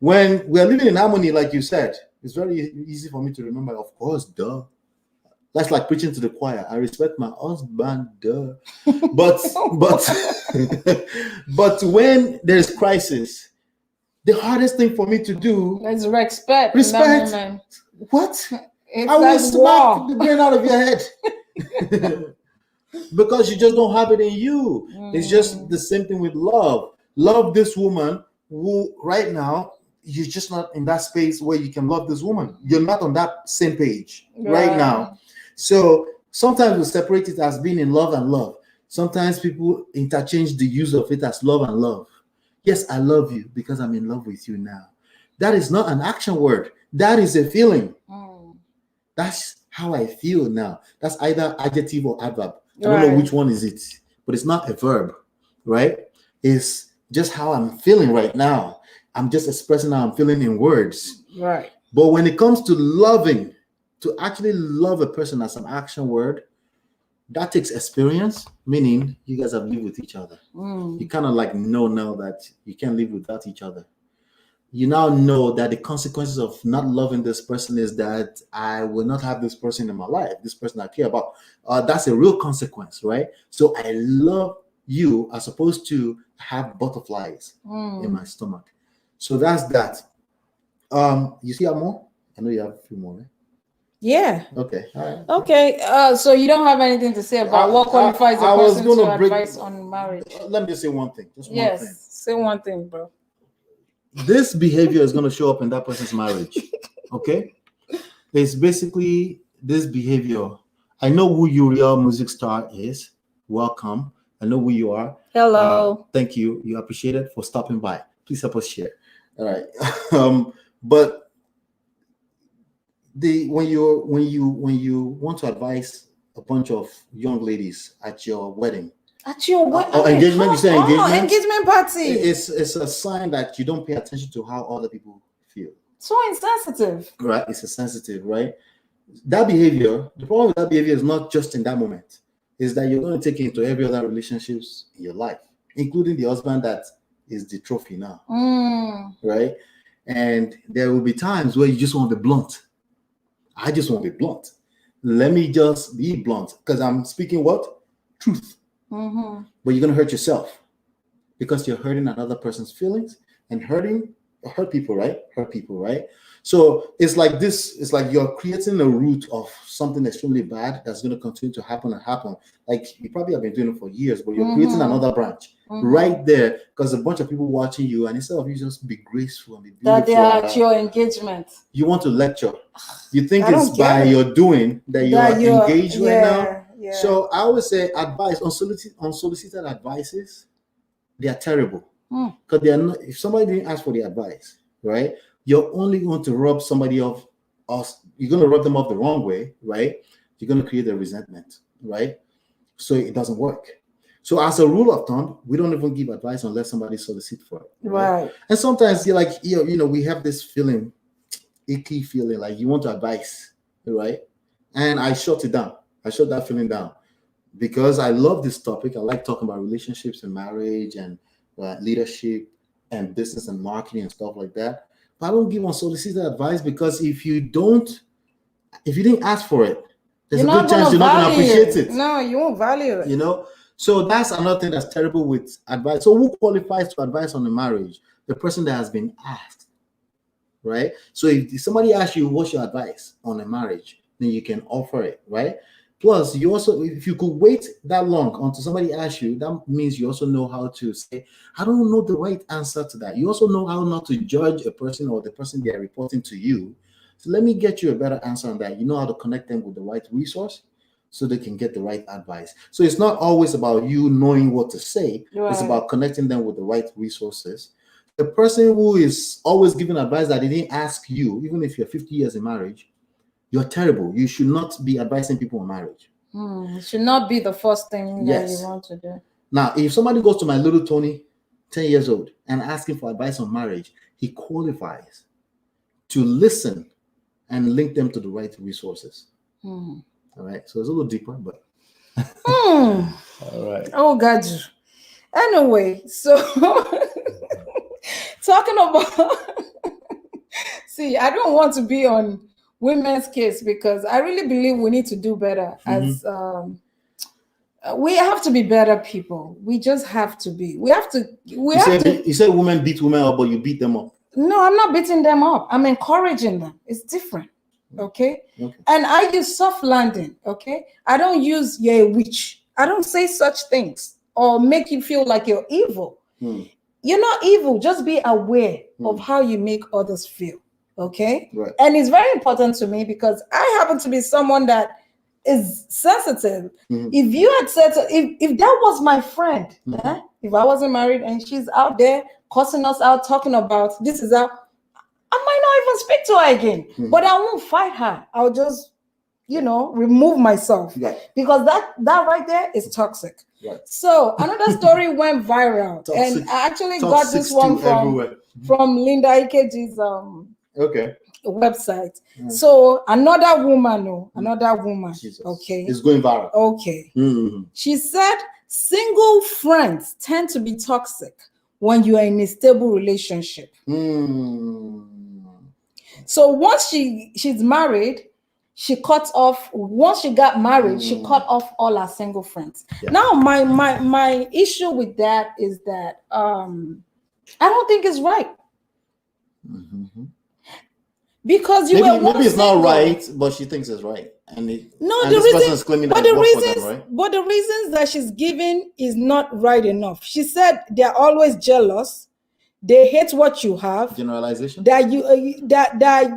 when we're living in harmony, like you said, it's very easy for me to remember. Of course, duh. That's like preaching to the choir. I respect my husband, duh. But but when there's crisis, the hardest thing for me to do is respect. What? I will smack the brain out of your head. because you just don't have it in you. It's just the same thing with love. Love this woman who right now you're just not in that space where you can love this woman. You're not on that same page right now. So sometimes we separate it as being in love and love. Sometimes people interchange the use of it as love and love. Yes, I love you because I'm in love with you now. That is not an action word. That is a feeling. That's how I feel now. That's either adjective or adverb. I don't know which one is it, but it's not a verb, right? It's just how I'm feeling right now. I'm just expressing how I'm feeling in words. Right. But when it comes to loving, to actually love a person as an action word, that takes experience, meaning you guys have lived with each other. You kind of like know now that you can't live without each other. You now know that the consequences of not loving this person is that I will not have this person in my life, this person I care about. That's a real consequence, right? So I love you as opposed to have butterflies in my stomach. So that's that. You see more? I know you have a few more, right? Yeah. Okay. All right. Okay. So you don't have anything to say about what qualifies a person to advise on marriage? Let me just say one thing. Just one thing. Say one thing, bro. This behavior is going to show up in that person's marriage. Okay? It's basically this behavior. I know who your real music star is. Welcome. I know who you are. Hello. Thank you. You appreciate it for stopping by. Please help us share. All right. But when you want to advise a bunch of young ladies at your wedding, engagement, you say engagement party. It's a sign that you don't pay attention to how other people feel. So insensitive. Right? It's sensitive, right? That behavior, the problem with that behavior is not just in that moment. Is that you're going to take it into every other relationships in your life, including the husband that is the trophy now. Right? And there will be times where you just want to be blunt. I just want to be blunt. Let me just be blunt because I'm speaking what? Truth. But you're going to hurt yourself because you're hurting another person's feelings and hurt people, right? Hurt people, right? So it's like this. It's like you're creating a root of something extremely bad that's going to continue to happen and happen. Like you probably have been doing it for years, but you're creating another branch right there because a bunch of people watching you, and instead of you just be graceful and be beautiful, that they are at your engagement, you want to lecture. You think it's by your doing that you're engaged right now. Yeah. So I always say advice, unsolicited advices, they are terrible. Because they are not, if somebody didn't ask for the advice, right? You're only going to rub somebody off, you're going to rub them off the wrong way, right? You're going to create a resentment, right? So it doesn't work. So as a rule of thumb, we don't even give advice unless somebody solicits for it. Right. And sometimes you're like, we have this feeling, icky feeling, like you want to advise, right? And I shut it down. I shut that feeling down because I love this topic. I like talking about relationships and marriage and leadership and business and marketing and stuff like that. But I don't give unsolicited advice because if you didn't ask for it, there's a good chance you're not going to appreciate it. No, you won't value it. So that's another thing that's terrible with advice. So who qualifies to advise on a marriage? The person that has been asked, right? So if somebody asks you, what's your advice on a marriage, then you can offer it, right? Plus, you also, if you could wait that long until somebody asks you, that means you also know how to say, I don't know the right answer to that. You also know how not to judge a person or the person they are reporting to you. So let me get you a better answer on that. You know how to connect them with the right resource so they can get the right advice. So it's not always about you knowing what to say. Right. It's about connecting them with the right resources. The person who is always giving advice that they didn't ask you, even if you're 50 years in marriage, you're terrible. You should not be advising people on marriage. It should not be the first thing that you want to do. Now, if somebody goes to my little Tony, 10 years old, and asking for advice on marriage, he qualifies to listen and link them to the right resources. All right. So it's a little deeper, but. All right. Oh, God. Anyway, so talking about. See, I don't want to be on women's case because I really believe we need to do better as we have to be better people. We just have to be. You said women beat women up, but you beat them up. No, I'm not beating them up. I'm encouraging them. It's different. Okay. And I use soft landing. Okay. I don't use you're a witch. I don't say such things or make you feel like you're evil. You're not evil. Just be aware of how you make others feel. Okay? Right. And it's very important to me because I happen to be someone that is sensitive. If you had said, if that was my friend, if I wasn't married and she's out there cussing us out, talking about this is how, I might not even speak to her again, but I won't fight her. I'll just, remove myself because that right there is toxic. Right. So another story went viral, and I actually got this one from Linda a.k.a.'s website. So another woman, Jesus. okay, It's going viral. Okay. She said single friends tend to be toxic when you are in a stable relationship. So once she's married, she cut off. Once she got married, she cut off all her single friends. Now my issue with that is that I don't think it's right. Because maybe it's not right, but she thinks it's right, and this person is claiming that it works for them, right? But the reasons that she's giving is not right enough. She said they're always jealous, they hate what you have. Generalization. That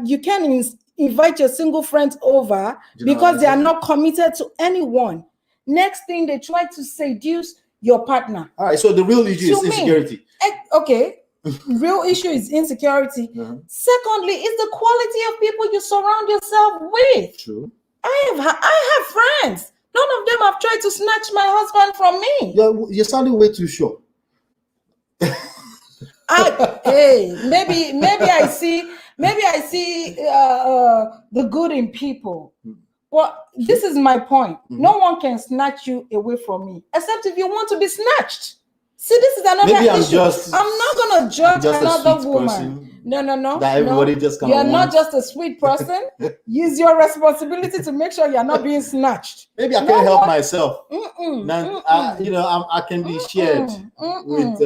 you can invite your single friends over because they are not committed to anyone. Next thing, they try to seduce your partner. All right, so the real issue is insecurity. Okay. Real issue is insecurity. Secondly, it's the quality of people you surround yourself with. True. I have friends. None of them have tried to snatch my husband from me. You're sounding way too sure. Maybe I see the good in people. Well, this is my point. No one can snatch you away from me, except if you want to be snatched. See, this is another issue. I'm not gonna judge another woman. Person. No. That everybody just kind You're not just a sweet person. Use your responsibility to make sure you're not being snatched. Maybe I can't help myself. I can be shared with.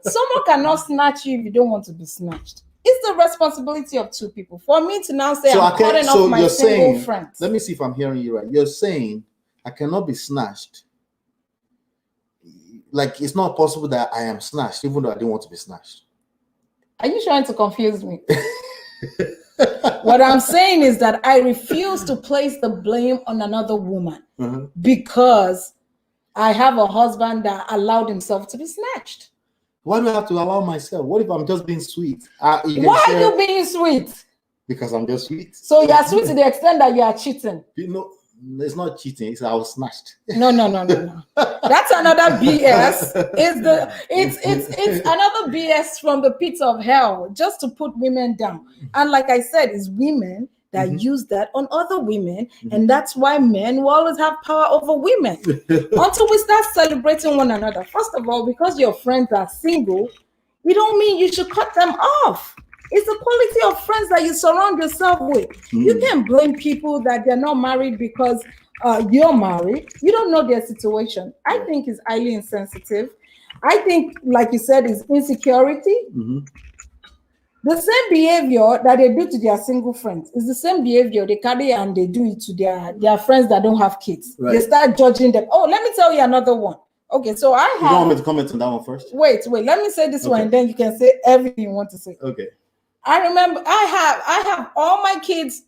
Someone cannot snatch you if you don't want to be snatched. It's the responsibility of two people. For me to now say I'm cutting off my single friends. Let me see if I'm hearing you right. You're saying I cannot be snatched. Like it's not possible that I am snatched, even though I didn't want to be snatched. Are you trying to confuse me? What I'm saying is that I refuse to place the blame on another woman because I have a husband that allowed himself to be snatched. Why do I have to allow myself? What if I'm just being sweet? Why are you being sweet? Because I'm just sweet. So you are sweet to the extent that you are cheating. It's not cheating. It's I was snatched. No. That's another BS. It's another BS from the pits of hell, just to put women down. And like I said, it's women that use that on other women, and that's why men will always have power over women until we start celebrating one another. First of all, because your friends are single, it don't mean you should cut them off. It's the quality of friends that you surround yourself with. You can blame people that they're not married because you're married. You don't know their situation. I think it's highly insensitive. I think, like you said, it's insecurity. The same behavior that they do to their single friends is the same behavior they carry and they do it to their friends that don't have kids. Right. They start judging them. Oh, let me tell you another one. Okay, so I have. You don't want me to comment on that one first? Wait. Let me say this one, and then you can say everything you want to say. Okay. I remember I have all my kids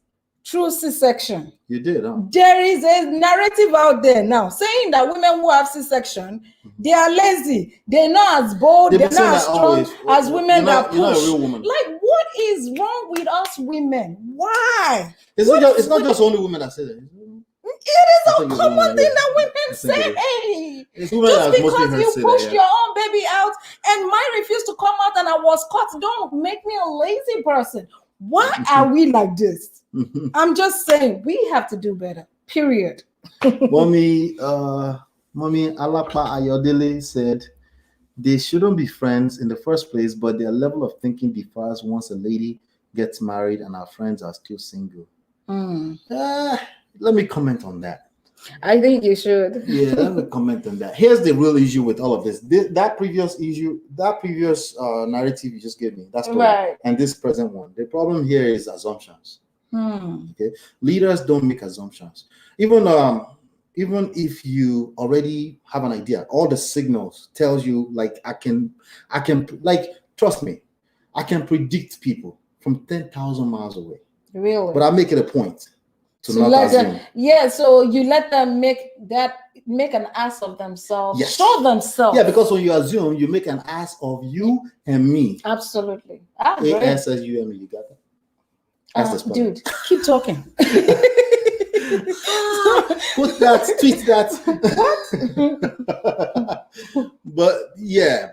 through C-section. You did, huh? There is a narrative out there now saying that women who have C-section, they are lazy. They're not as bold. They're not as strong as women that push. You're not a real woman. Like, what is wrong with us women? Why? It's not just only women that say that. It is a common thing that women say. Just because you pushed your own baby out and mine refused to come out and I was caught, don't make me a lazy person. Why are we like this? I'm just saying we have to do better. Period. Mommy Alapa Ayodele said they shouldn't be friends in the first place, but their level of thinking differs once a lady gets married and our friends are still single. Let me comment on that. I think you should. Yeah, let me comment on that. Here's the real issue with all of this. That previous narrative you just gave me, that's right. And this present one. The problem here is assumptions. Okay, leaders don't make assumptions. Even even if you already have an idea, all the signals tells you like I can like trust me, I can predict people from 10,000 miles away. Really? But I make it a point to not let assume. them, yeah, so you let them make an ass of themselves, Yes. show themselves. Yeah, because when you assume, you make an ass of you and me. Absolutely. A-S-S-U and me, you got that? That's the spelling. Dude, keep talking. Put that, tweet that. But yeah,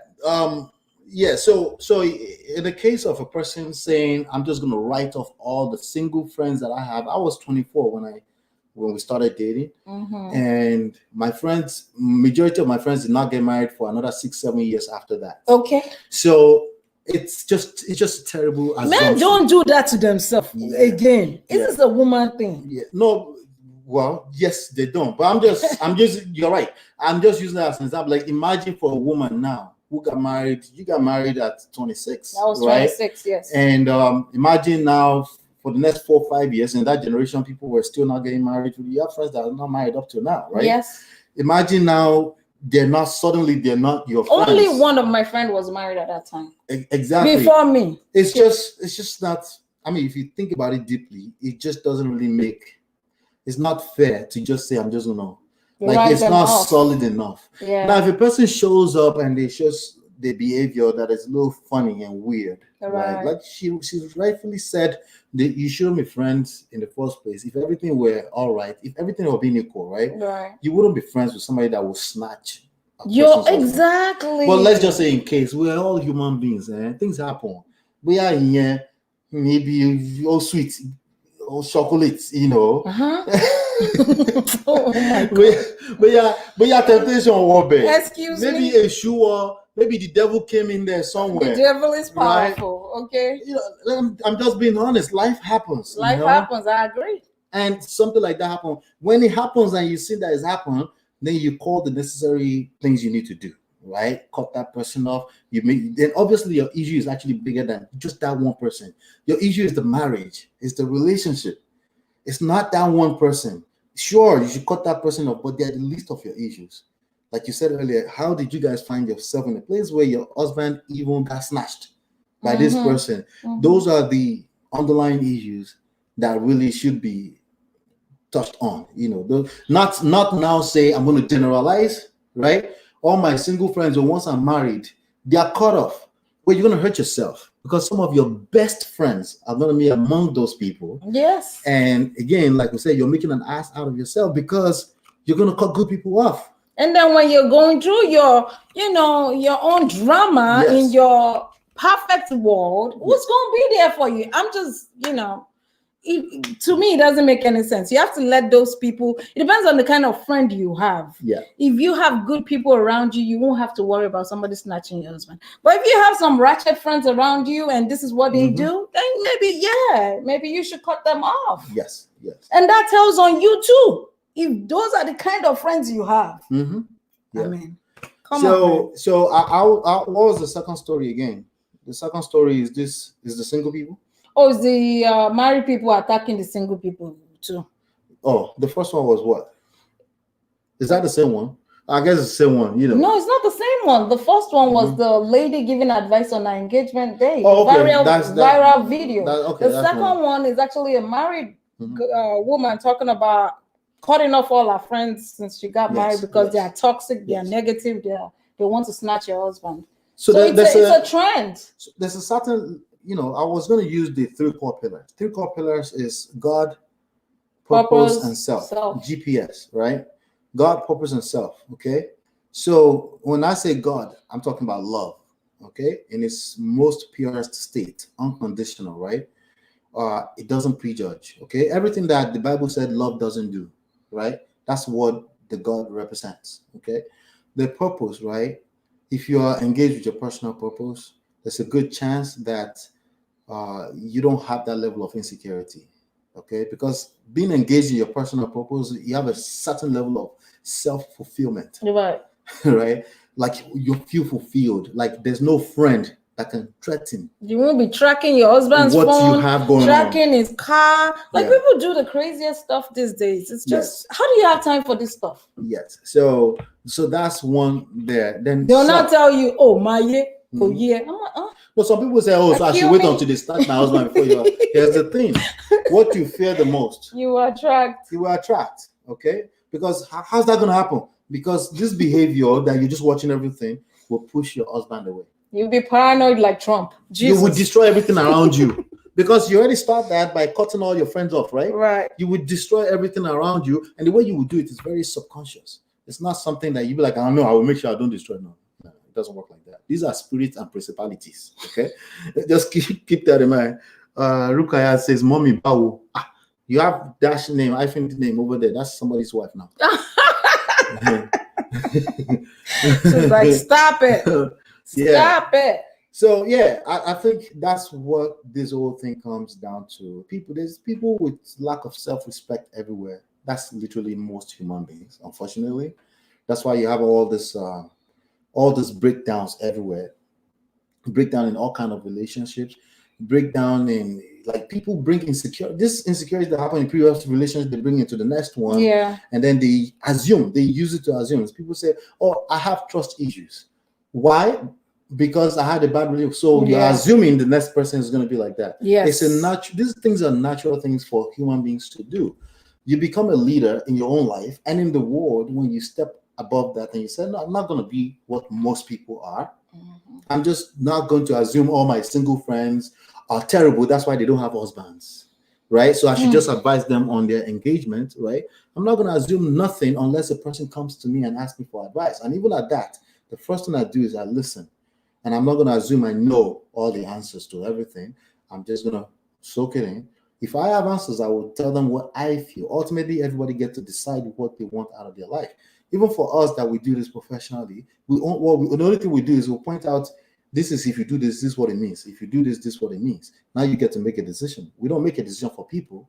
so in the case of a person saying, I'm just gonna write off all the single friends that I have. I was 24 when we started dating, and my friends, majority of my friends did not get married for another 6-7 years after that. Okay. So it's just terrible assumption. Men don't do that to themselves. Again, this is a woman thing. Yeah. No, well, yes, they don't. But I'm just you're right. I'm just using that as an example. Like, imagine for a woman now who got married. You got married at 26. I was 26, right? Yes. And imagine now for the next 4 or 5 years in that generation, people were still not getting married. You have friends that are not married up to now, right? Yes. Imagine now they're not your friends. Only one of my friends was married at that time. Exactly. Before me. It's just not. I mean, if you think about it deeply, it just doesn't really make. It's not fair to just say I'm just gonna like it's not solid enough. Yeah. Now, if a person shows up and they shows the behavior that is a little funny and weird, right? Like she rightfully said that you shouldn't be friends in the first place. If everything were all right, if everything were being equal, right? You wouldn't be friends with somebody that will snatch. Exactly. But let's just say in case we're all human beings, things happen. We are in here, maybe all sweet. Or chocolates, you know. Oh my God. But yeah, temptation will be. Excuse me. Maybe a shoe, or maybe the devil came in there somewhere. The devil is powerful, right? Okay. You know, I'm just being honest. Life happens. Life happens. I agree. And something like that happens. When it happens and you see that it's happened, then you call the necessary things you need to do. Right, cut that person off. Then obviously your issue is actually bigger than just that one person. Your issue is the marriage, it's the relationship. It's not that one person. Sure, you should cut that person off, but they're the least of your issues. Like you said earlier, how did you guys find yourself in a place where your husband even got snatched by this person? Those are the underlying issues that really should be touched on. You know, not now say I'm going to generalize, right? All my single friends, or once I'm married, they are cut off. Well, you're going to hurt yourself because some of your best friends are going to be among those people. Yes. And again, like we said, you're making an ass out of yourself because you're going to cut good people off. And then when you're going through your own drama in your perfect world, who's going to be there for you? I'm just, to me, it doesn't make any sense. You have to let those people, it depends on the kind of friend you have. Yeah. If you have good people around you, you won't have to worry about somebody snatching your husband. But if you have some ratchet friends around you and this is what they do, then maybe you should cut them off. Yes. And that tells on you too. If those are the kind of friends you have. Yeah. I mean, come on. So what was the second story again? The second story is the single people? Oh, it's the married people attacking the single people too. Oh, the first one was what? Is that the same one? I guess it's the same one, No, it's not the same one. The first one was the lady giving advice on her engagement day. Oh, okay. Viral video. The second one is actually a married woman talking about cutting off all her friends since she got married because they are toxic, they are negative, they want to snatch your husband. So it's a trend. There's a certain, I was going to use the 3 core pillars. 3 core pillars is God, purpose and self. GPS, right? God, purpose, and self. Okay. So when I say God, I'm talking about love. Okay. In its most purest state, unconditional, right? It doesn't prejudge. Okay. Everything that the Bible said love doesn't do, right? That's what the God represents. Okay. The purpose, right? If you are engaged with your personal purpose, there's a good chance that you don't have that level of insecurity. Okay, because being engaged in your personal purpose, you have a certain level of self-fulfillment. Right. Right? Like you feel fulfilled. Like there's no friend that can threaten. You won't be tracking your husband's what phone, you have going tracking on. his car. Like people do the craziest stuff these days. It's just how do you have time for this stuff? Yes. So that's one there. Then they'll not tell you, oh my yeah, oh yeah. I'm like, But some people say, oh, so I should wait until they start my husband before you. Here's the thing: what you fear the most, you attract. You will attract. Okay, because how's that going to happen? Because this behavior that you're just watching everything will push your husband away. You'll be paranoid like Trump. Jesus. You would destroy everything around you. Because you already start that by cutting all your friends off, right? Right. You would destroy everything around you. And the way you would do it is very subconscious. It's not something that you be like, I don't know, I will make sure I don't destroy. No, it doesn't work like that. These are spirits and principalities. Okay? Just keep that in mind. Rukaya says, Mommy Bawu. You have dash name, hyphen name over there. That's somebody's wife now. She's like, stop it. Stop it. So yeah, I think that's what this whole thing comes down to. There's people with lack of self-respect everywhere. That's literally most human beings, unfortunately. That's why you have all these breakdowns everywhere. Breakdown in all kind of relationships, breakdown in like people bring insecurities that happen in previous relationships, they bring into the next one. Yeah. And then they use it to assume. People say, oh, I have trust issues. Why? Because I had a bad relationship. So you're assuming the next person is going to be like that. Yes. These things are natural things for human beings to do. You become a leader in your own life and in the world when you step above that and you say, no, I'm not going to be what most people are. Mm-hmm. I'm just not going to assume all my single friends are terrible. That's why they don't have husbands. Right? So I should just advise them on their engagement. Right? I'm not going to assume nothing unless a person comes to me and asks me for advice. And even at that, the first thing I do is I listen. And I'm not going to assume I know all the answers to everything. I'm just going to soak it in. If I have answers, I will tell them what I feel. Ultimately, everybody gets to decide what they want out of their life. Even for us that we do this professionally, the only thing we do is we'll point out, this is if you do this is what it means. If you do this is what it means. Now you get to make a decision. We don't make a decision for people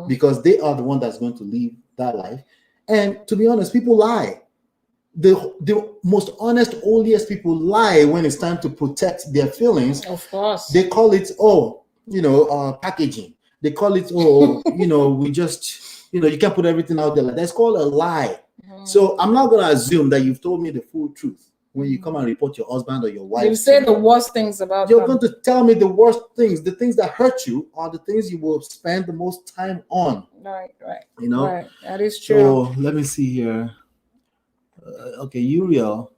because they are the one that's going to live that life. And to be honest, people lie. The most honest, holiest people lie when it's time to protect their feelings. Of course. They call it, packaging. They call it, we just, you can't put everything out there. That's called a lie. Mm-hmm. So I'm not going to assume that you've told me the full truth. When you come and report your husband or your wife. You say the worst things about You're going to tell me the worst things. The things that hurt you are the things you will spend the most time on. Right. Right. That is true. So let me see here. Okay, Uriel.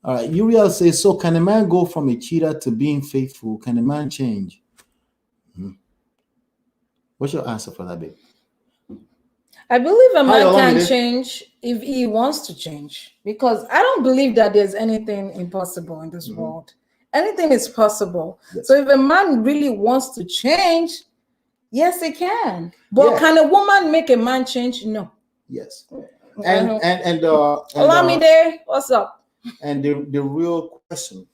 All right, Uriel says, so can a man go from a cheater to being faithful? Can a man change? What's your answer for that, babe? I believe a man can change if he wants to change, because I don't believe that there's anything impossible in this world. Anything is possible. Yes. So if a man really wants to change, yes, he can. But can a woman make a man change? No. Yes. And allow me there. What's up? And the real question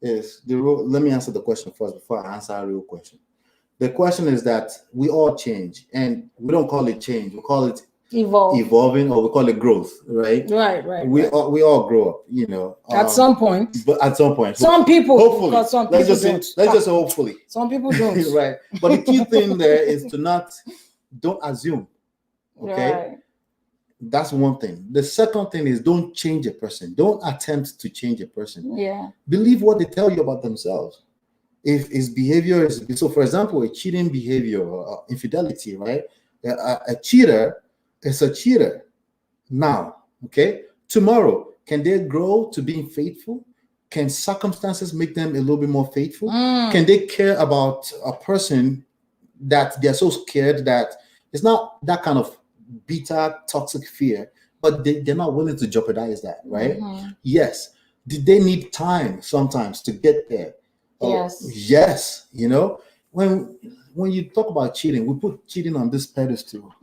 is let me answer the question first before I answer a real question. The question is that we all change, and we don't call it change. We call it evolving, or we call it growth, right? Right. We all grow up, at some point. But at some point, some people, hopefully, let's just say hopefully. Some people don't. Right. But the key thing there is don't assume. Okay. Right. That's one thing. The second thing is don't change a person. Don't attempt to change a person. Yeah. Believe what they tell you about themselves. If his behavior is so, for example, a cheating behavior, infidelity, right? A cheater is a cheater now. Okay. Tomorrow, can they grow to being faithful? Can circumstances make them a little bit more faithful? Can they care about a person that they're so scared that it's not that kind of bitter, toxic fear, but they're not willing to jeopardize that, right? Yes. Did they need time sometimes to get there? Yes. When you talk about cheating, we put cheating on this pedestal.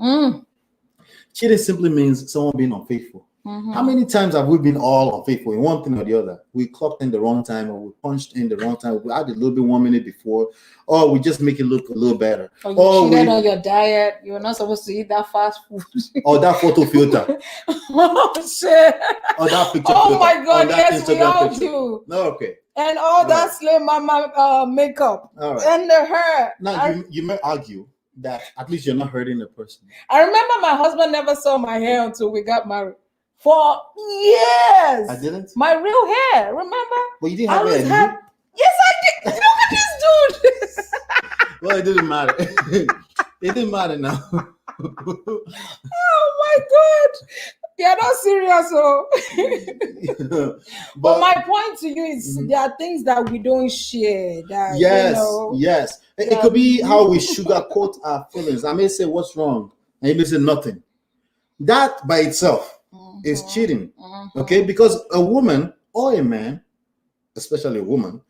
Cheating simply means someone being unfaithful. How many times have we been all unfaithful in one thing or the other? We clocked in the wrong time, or we punched in the wrong time. We had a little bit 1 minute before, or we just make it look a little better. Or you cheated on your diet. You were not supposed to eat that fast food. Or that photo filter. Oh shit! Or that picture. Oh my God! Yes, Instagram we all do. No, okay. and all that slim mama makeup and the hair. Now you may argue that at least you're not hurting the person. I remember my husband never saw my hair until we got married. For years. I didn't? My real hair, remember? Well, you didn't have hair, did you? Yes, I did. Look at this dude. Well, it didn't matter. It didn't matter now. Oh my God. You're not serious, oh. But my point to you is there are things that we don't share. That, yes. It could be how we sugarcoat our feelings. I may say, what's wrong? And you may say, nothing. That by itself is cheating. Okay? Because a woman or a man, especially a woman,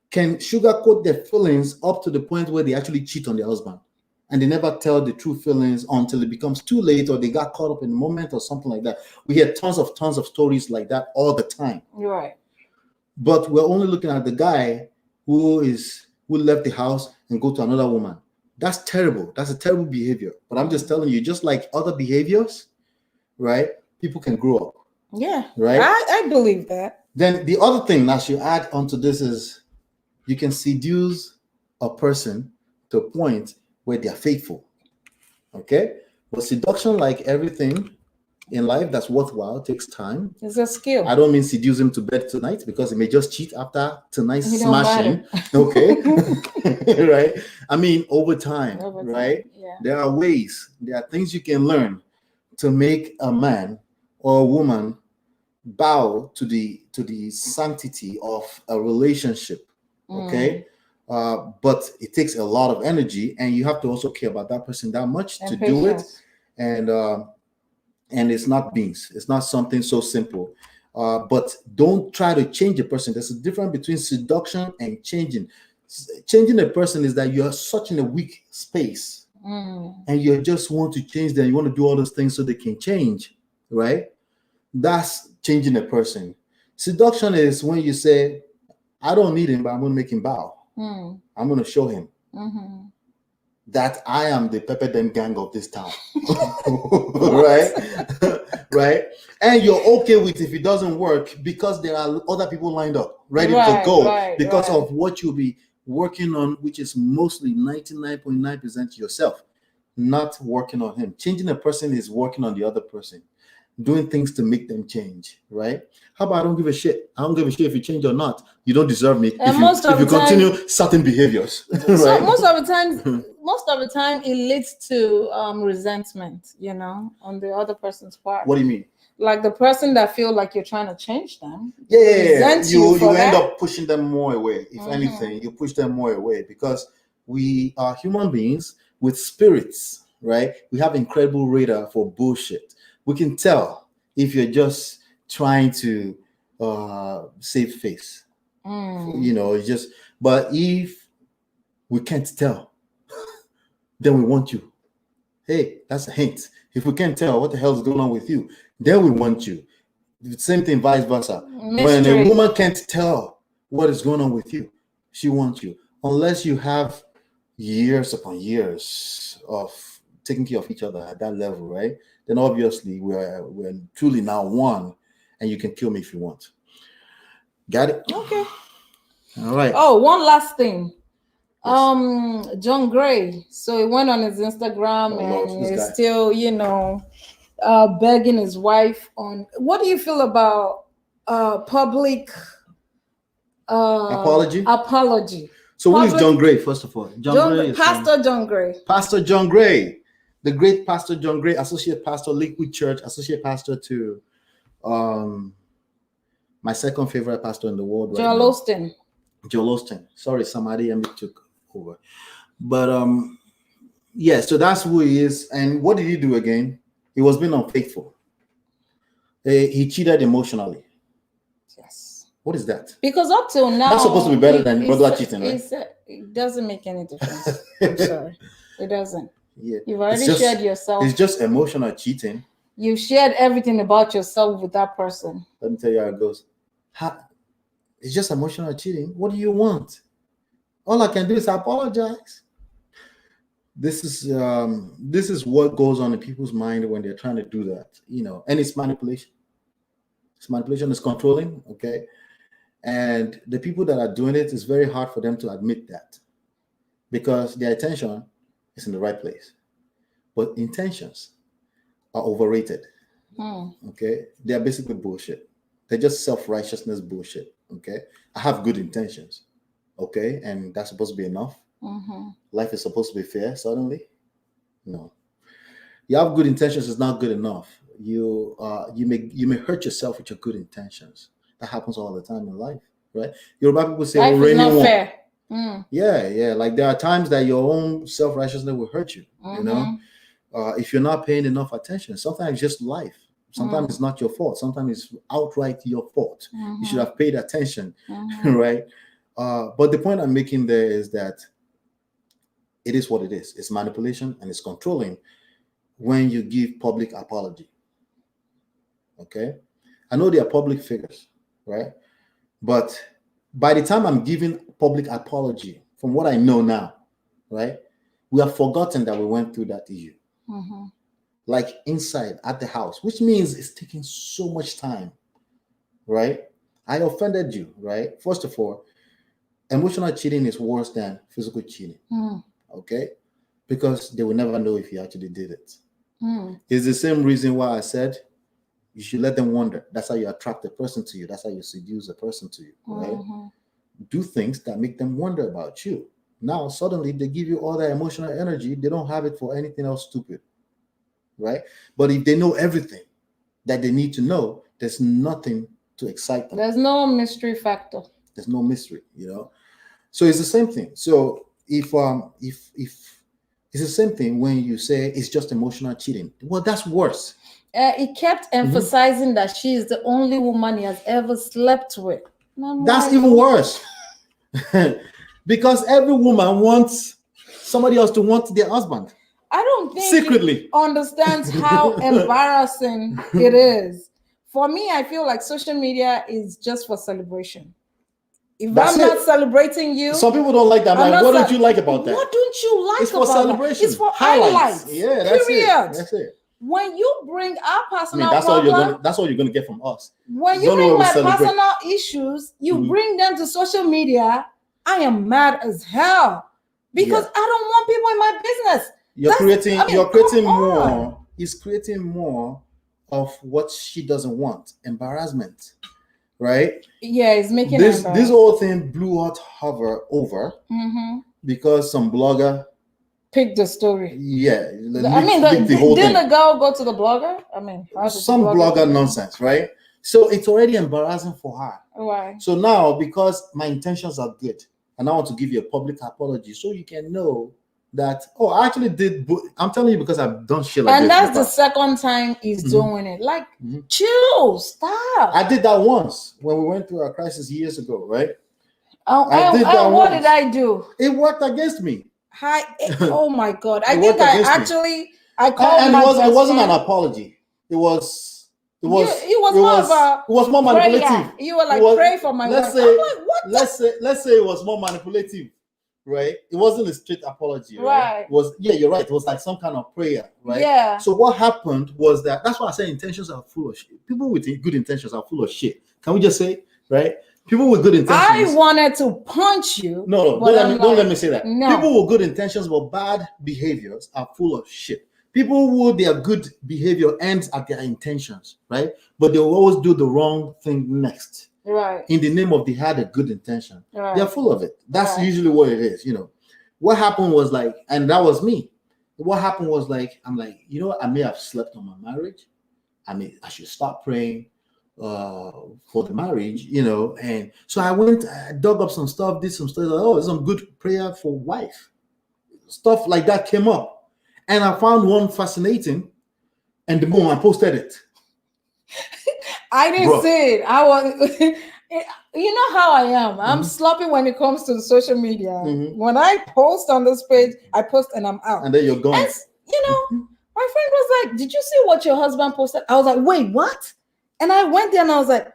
can sugarcoat their feelings up to the point where they actually cheat on their husband. And they never tell the true feelings until it becomes too late, or they got caught up in the moment or something like that. We hear tons of stories like that all the time. You're right. But we're only looking at the guy who left the house and go to another woman. That's terrible. That's a terrible behavior. But I'm just telling you, just like other behaviors, right? People can grow up. Yeah. Right? I believe that. Then the other thing that you add onto this is you can seduce a person to a point where they are faithful. Okay? But seduction, like everything in life that's worthwhile, takes time. It's a skill. I don't mean seduce him to bed tonight, because he may just cheat after tonight's smashing. Okay? Right? I mean, over time, right? Yeah. There are ways, there are things you can learn to make a man or a woman bow to the sanctity of a relationship. Okay? But it takes a lot of energy, and you have to also care about that person that much to do it. And it's not beans. It's not something so simple. But don't try to change a person. There's a difference between seduction and changing. Changing a person is that you're such in a weak space, and you just want to change them. You want to do all those things so they can change, right? That's changing a person. Seduction is when you say, I don't need him, but I'm going to make him bow. I'm going to show him that I am the pepper them gang of this town. Right? Right? And you're okay with if it doesn't work because there are other people lined up ready to go because of what you'll be working on, which is mostly 99.9% yourself, not working on him. Changing a person is working on the other person, doing things to make them change, right? How about I don't give a shit? I don't give a shit if you change or not. You don't deserve me if you continue certain behaviors. Right? So most of the time it leads to resentment, on the other person's part. What do you mean? Like the person that feel like you're trying to change them. Yeah. You end up pushing them more away. If anything, you push them more away because we are human beings with spirits, right? We have incredible radar for bullshit. We can tell if you're just trying to save face. But if we can't tell, then we want you. Hey, that's a hint. If we can't tell what the hell is going on with you, then we want you. The same thing, vice versa. Mystery. When a woman can't tell what is going on with you, she wants you. Unless you have years upon years of taking care of each other at that level, right? Then obviously we're truly now one, and you can kill me if you want. Got it? Okay. All right. Oh, one last thing. Yes. John Gray. So he went on his Instagram and he's still, begging his wife on. What do you feel about public apology? So who is John Gray, first of all? Pastor John Gray. Pastor John Gray. The great Pastor John Gray, associate pastor, Lakewood Church, associate pastor to my second favorite pastor in the world. Joel Osteen. Joel Osteen. Sorry, somebody took over. But so that's who he is. And what did he do again? He was being unfaithful. He cheated emotionally. Yes. What is that? Because up till now, that's supposed to be better than regular cheating, right? It doesn't make any difference. I'm sorry. It doesn't. Yeah. You've already shared yourself. It's just emotional cheating. You've shared everything about yourself with that person. Let me tell you how it goes. It's just emotional cheating. What do you want? All I can do is apologize. This is what goes on in people's mind when they're trying to do that, and it's manipulation. It's manipulation. It's controlling, okay? And the people that are doing it, it's very hard for them to admit that because their attention is in the right place. But intentions are overrated. Okay? They are basically bullshit. They're just self-righteousness bullshit. Okay? I have good intentions. Okay? And that's supposed to be enough. Life is supposed to be fair suddenly. No. You have good intentions is not good enough. You may hurt yourself with your good intentions. That happens all the time in life, right? Yoruba people say, life is not fair. Yeah. Like there are times that your own self-righteousness will hurt you. You know, if you're not paying enough attention, sometimes it's just life. Sometimes it's not your fault. Sometimes it's outright your fault. You should have paid attention, right? But the point I'm making there is that it is what it is. It's manipulation and it's controlling when you give public apology. Okay? I know they are public figures, right? But by the time I'm giving public apology, from what I know now, right, we have forgotten that we went through that issue. Like inside at the house, which means it's taking so much time, right? I offended you, right? First of all, emotional cheating is worse than physical cheating, okay? Because they will never know if you actually did it. It's the same reason why I said you should let them wonder. That's how you attract a person to you. That's how you seduce a person to you, right? Do things that make them wonder about you. Now, suddenly, they give you all that emotional energy. They don't have it for anything else stupid, right? But if they know everything that they need to know, there's nothing to excite them. There's no mystery factor. There's no mystery, you know? So it's the same thing. So if it's the same thing when you say it's just emotional cheating. Well, that's worse. It kept emphasizing that she is the only woman he has ever slept with. That's even worse. Because every woman wants somebody else to want their husband. I don't think secretly he understands how embarrassing it is. For me, I feel like social media is just for celebration. If I'm not celebrating you, some people don't like that. Like, what don't you like about that? What don't you like it's about for celebration. That? It's for highlights. Yeah, that's period. That's it. When you bring our personal that's all you're gonna get from us. When you bring my personal issues, you bring them to social media. I am mad as hell because I don't want people in my business. You're creating more. He's creating more of what she doesn't want. Embarrassment. Right? Yeah, it's making this whole thing blew out over because some blogger picked the story. Yeah, didn't the girl go to the blogger? I mean, some blogger nonsense, right? So it's already embarrassing for her. Why? So now, because my intentions are good, and I want to give you a public apology, so you can know that I actually did. I'm telling you because I've done shit like this. And that's the second time he's doing it. Like, chill, stop. I did that once when we went through our crisis years ago, right? What did I do? It worked against me. Oh my God! I think I called. And it wasn't an apology. It was more manipulative. Prayer. You were like, pray for my wife. I'm like, what? Let's say it was more manipulative. Right, it wasn't a straight apology, right? It was, you're right. It was like some kind of prayer, right? Yeah. So what happened was that's why I say intentions are full of shit. People with good intentions are full of shit. Can we just say, right? People with good intentions. I wanted to punch you. No, don't let me say that. No. People with good intentions but bad behaviors are full of shit. People who their good behavior ends at their intentions, right? But they will always do the wrong thing next. Right. In the name of they had a good intention. Right. They're full of it. That's usually what it is, you know. What happened was like, and that was me. What happened was like, I'm like, you know what? I may have slept on my marriage. I should start praying for the marriage, you know. And so I dug up some stuff, did some stuff. There's some good prayer for wife. Stuff like that came up. And I found one fascinating. And the boom, I posted it. I didn't see it. I was, you know how I am. I'm sloppy when it comes to the social media. When I post on this page, I post and I'm out. And then you're gone. And, you know, my friend was like, "Did you see what your husband posted?" I was like, "Wait, what?" And I went there and I was like,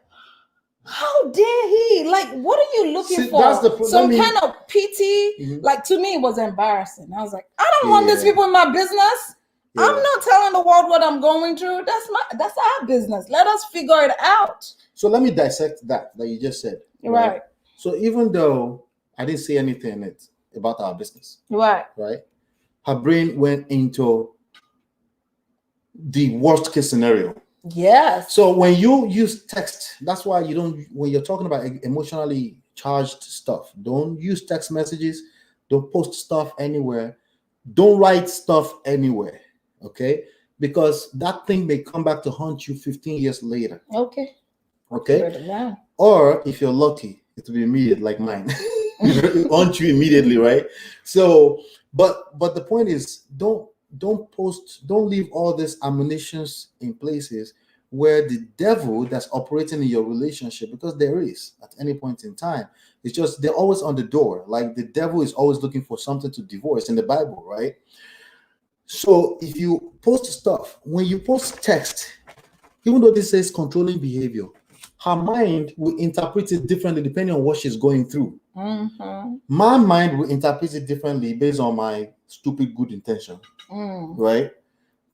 "How dare he? Like, what are you looking for? Some kind of pity?" Like, to me, it was embarrassing. I was like, "I don't want these people in my business. Yeah. I'm not telling the world what I'm going through. That's our business. Let us figure it out." So let me dissect that you just said. Right. So even though I didn't say anything in it about our business, Right. her brain went into the worst case scenario. Yes. So when you use text, that's why you don't, when you're talking about emotionally charged stuff, don't use text messages, don't post stuff anywhere, don't write stuff anywhere, okay? Because that thing may come back to haunt you 15 years later. Okay. Or if you're lucky, it will be immediate like mine. Haunt you immediately, right? So, but the point is, don't post, don't leave all these ammunitions in places where the devil that's operating in your relationship, because there is at any point in time. It's just they're always on the door. Like the devil is always looking for something to divorce in the Bible, right? So if you post stuff, when you post text, even though this says controlling behavior, her mind will interpret it differently depending on what she's going through. My mind will interpret it differently based on my stupid good intention, right?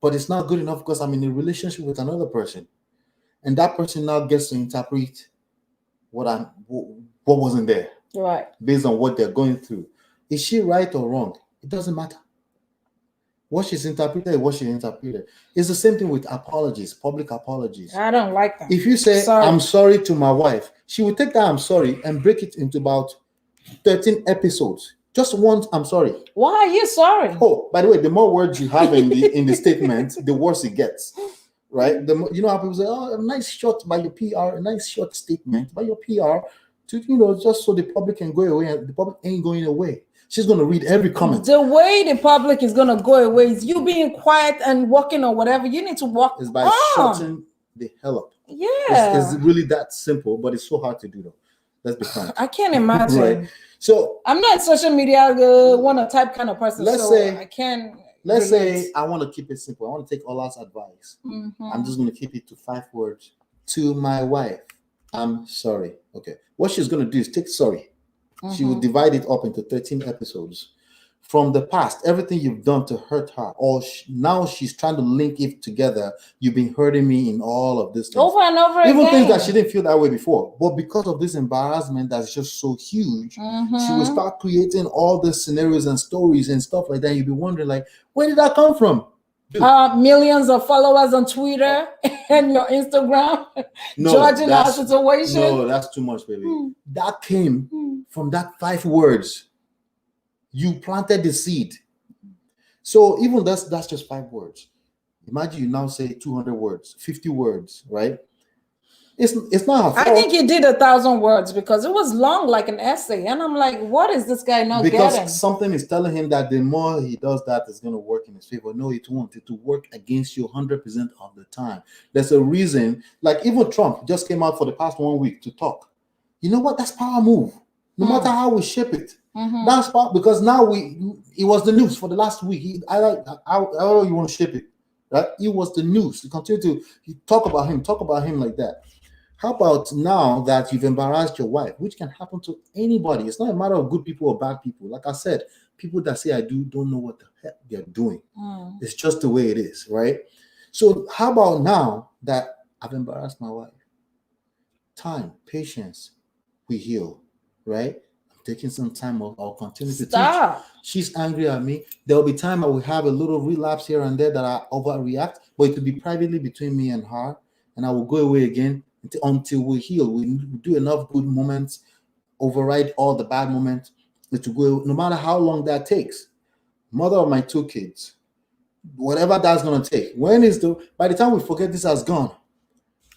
But it's not good enough because I'm in a relationship with another person, and that person now gets to interpret what wasn't there, right, based on what they're going through. Is she right or wrong? It doesn't matter. What she's interpreted is what she interpreted. It's the same thing with apologies, public apologies. I don't like that. If you say, I'm sorry to my wife, she will take that I'm sorry and break it into about 13 episodes. Just once, I'm sorry. Why are you sorry? Oh, by the way, the more words you have in the statement, the worse it gets, right? You know how people say, oh, a nice shot by your PR, a nice short statement by your PR, to just so the public can go away, and the public ain't going away. She's going to read every comment. The way the public is going to go away is you being quiet and walking or whatever. You need to walk. Is by shutting the hell up. Yeah. It's really that simple, but it's so hard to do though. Let's be frank. I can't imagine. Right. So I'm not a social media one type kind of person. Let's say I can't. Let's say I want to keep it simple. I want to take Ola's advice. I'm just going to keep it to 5 words. To my wife, I'm sorry. Okay. What she's going to do is take sorry. She will divide it up into 13 episodes. From the past, everything you've done to hurt her, or now she's trying to link it together. You've been hurting me in all of this. Over and over again. Even things that she didn't feel that way before. But because of this embarrassment that's just so huge, she will start creating all the scenarios and stories and stuff like that. You'll be wondering, like, where did that come from? Millions of followers on Twitter and your Instagram, judging our situation. No, that's too much, baby. That came from that 5 words. You planted the seed. So even that's just 5 words. Imagine you now say 200 words, 50 words, right? It's not. I think you did 1,000 words because it was long, like an essay, and I'm like, what is this guy not getting? Because something is telling him that the more he does that, it's going to work in his favor. No, it won't. It will work against you 100% of the time. There's a reason. Like even Trump just came out for the past 1 week to talk. You know what? That's power move. No matter how we shape it. That's part, because now it was the news for the last week. I don't know you want to shape it, right? It was the news. You continue to talk about him like that. How about now that you've embarrassed your wife, which can happen to anybody? It's not a matter of good people or bad people. Like I said, people that say I do don't know what the heck they're doing. It's just the way it is, right? So how about now that I've embarrassed my wife? Time, patience, we heal, right? Taking some time off, I'll continue to teach. She's angry at me. There'll be time I will have a little relapse here and there that I overreact, but it will be privately between me and her, and I will go away again until we heal. We do enough good moments, override all the bad moments. It will go, no matter how long that takes. Mother of my 2 kids, whatever that's gonna take. By the time we forget this has gone,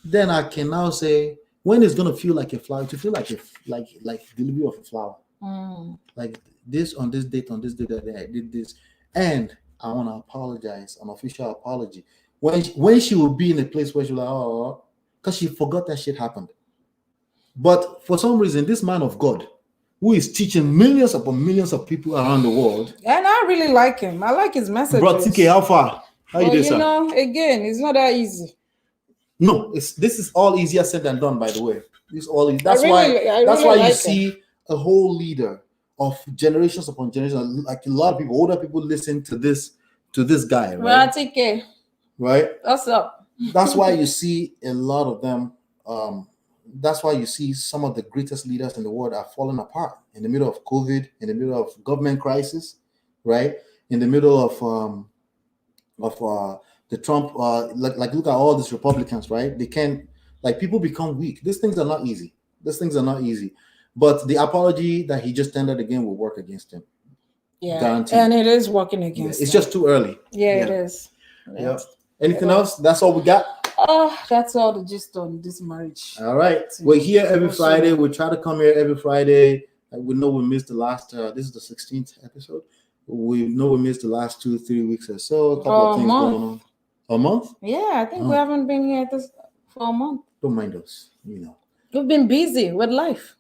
then I can now say, when it's gonna feel like a flower, to feel like like delivery of a flower, like this on this date that I did this, and I want to apologize, an official apology. When she will be in a place where she's like, oh, because she forgot that shit happened. But for some reason, this man of God, who is teaching millions upon millions of people around the world, and I really like him. I like his message. Bro, TK, how far? How you doing, sir? Again, it's not that easy. No, this is all easier said than done, by the way. This all easy. That's why you see a whole leader of generations upon generations, like a lot of people, older people listen to this guy, right? Right? What's up? That's why you see a lot of them that's why you see some of the greatest leaders in the world are falling apart in the middle of COVID, in the middle of government crisis, right? In the middle of the Trump, like look at all these Republicans, right? They can't, like, people become weak. These things are not easy. These things are not easy. But the apology that he just tendered again will work against him. Yeah, Guaranteed. and it is working against. It's just too early. Yeah, it is. Yep. Anything else? That's all we got. Oh, that's all the gist on this marriage. All right. We're here every Friday. We try to come here every Friday. We know we missed the last. This is the 16th episode. We know we missed the last 2-3 weeks or so. A couple of things going on. A month? Yeah, I think we haven't been here for a month. Don't mind us, you know. We've been busy with life.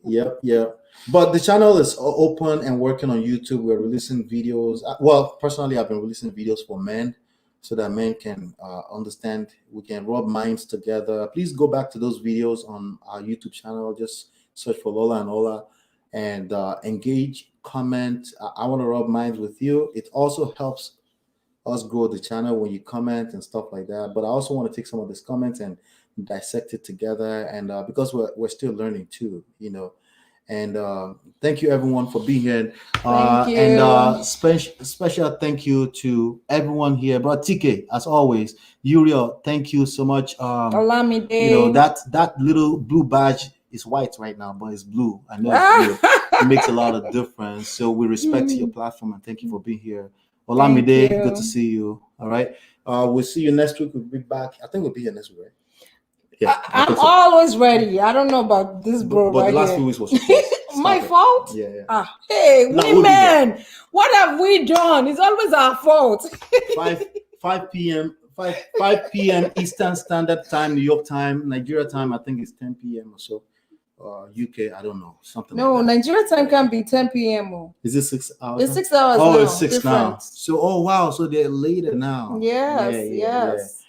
Yeah. Yep. But the channel is open and working on YouTube. We're releasing videos. Well, personally, I've been releasing videos for men so that men can understand. We can rub minds together. Please go back to those videos on our YouTube channel. Just search for Lola and Ola and engage, comment. I want to rub minds with you. It also helps us grow the channel when you comment and stuff like that. But I also want to take some of these comments and dissect it together. And because we're still learning too, you know. And thank you everyone for being here. Thank you. And special thank you to everyone here. But TK, as always, Uriel, thank you so much. Olamide. You know that little blue badge is white right now, but it's blue. I know it's blue. It makes a lot of difference. So we respect your platform and thank you for being here. Olamide, good to see you. All right. We'll see you next week. We'll be back. I think we'll be here next week, right? Yeah, I'm always ready. I don't know about this, bro. But right the last here. few weeks was my fault. Yeah. Hey, No, women, what have we done? It's always our fault. 5 p.m. Eastern Standard Time, New York time, Nigeria time. I think it's 10 p.m. or so. UK, I don't know, something. No, like that. Nigeria time can be 10 p.m. Is it 6 hours? It's 6 hours. Oh, now. it's 6 Different. now. So, oh wow, so they're later now. Yes. Yes.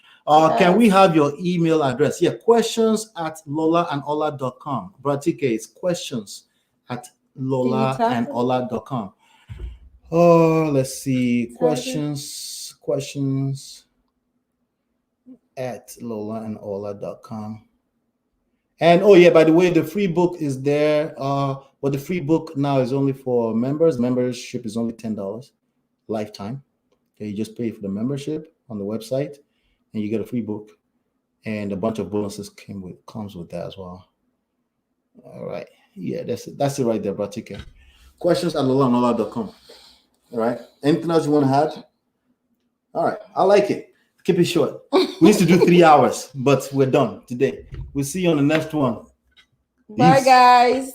Can we have your email address? Yeah, questions@lolaandola.com. Bratike, it's questions@lolaandola.com. Oh, let's see. Questions@lolaandola.com. And oh yeah, by the way, the free book is there. But the free book now is only for members. Membership is only $10 lifetime. Okay, you just pay for the membership on the website, and you get a free book, and a bunch of bonuses comes with that as well. All right, yeah, that's it right there, Bratike. Questions@lolaandola.com. All right. Anything else you want to add? All right, I like it. Keep it short. We used to do 3 hours, but we're done today. We'll see you on the next one. Bye, guys.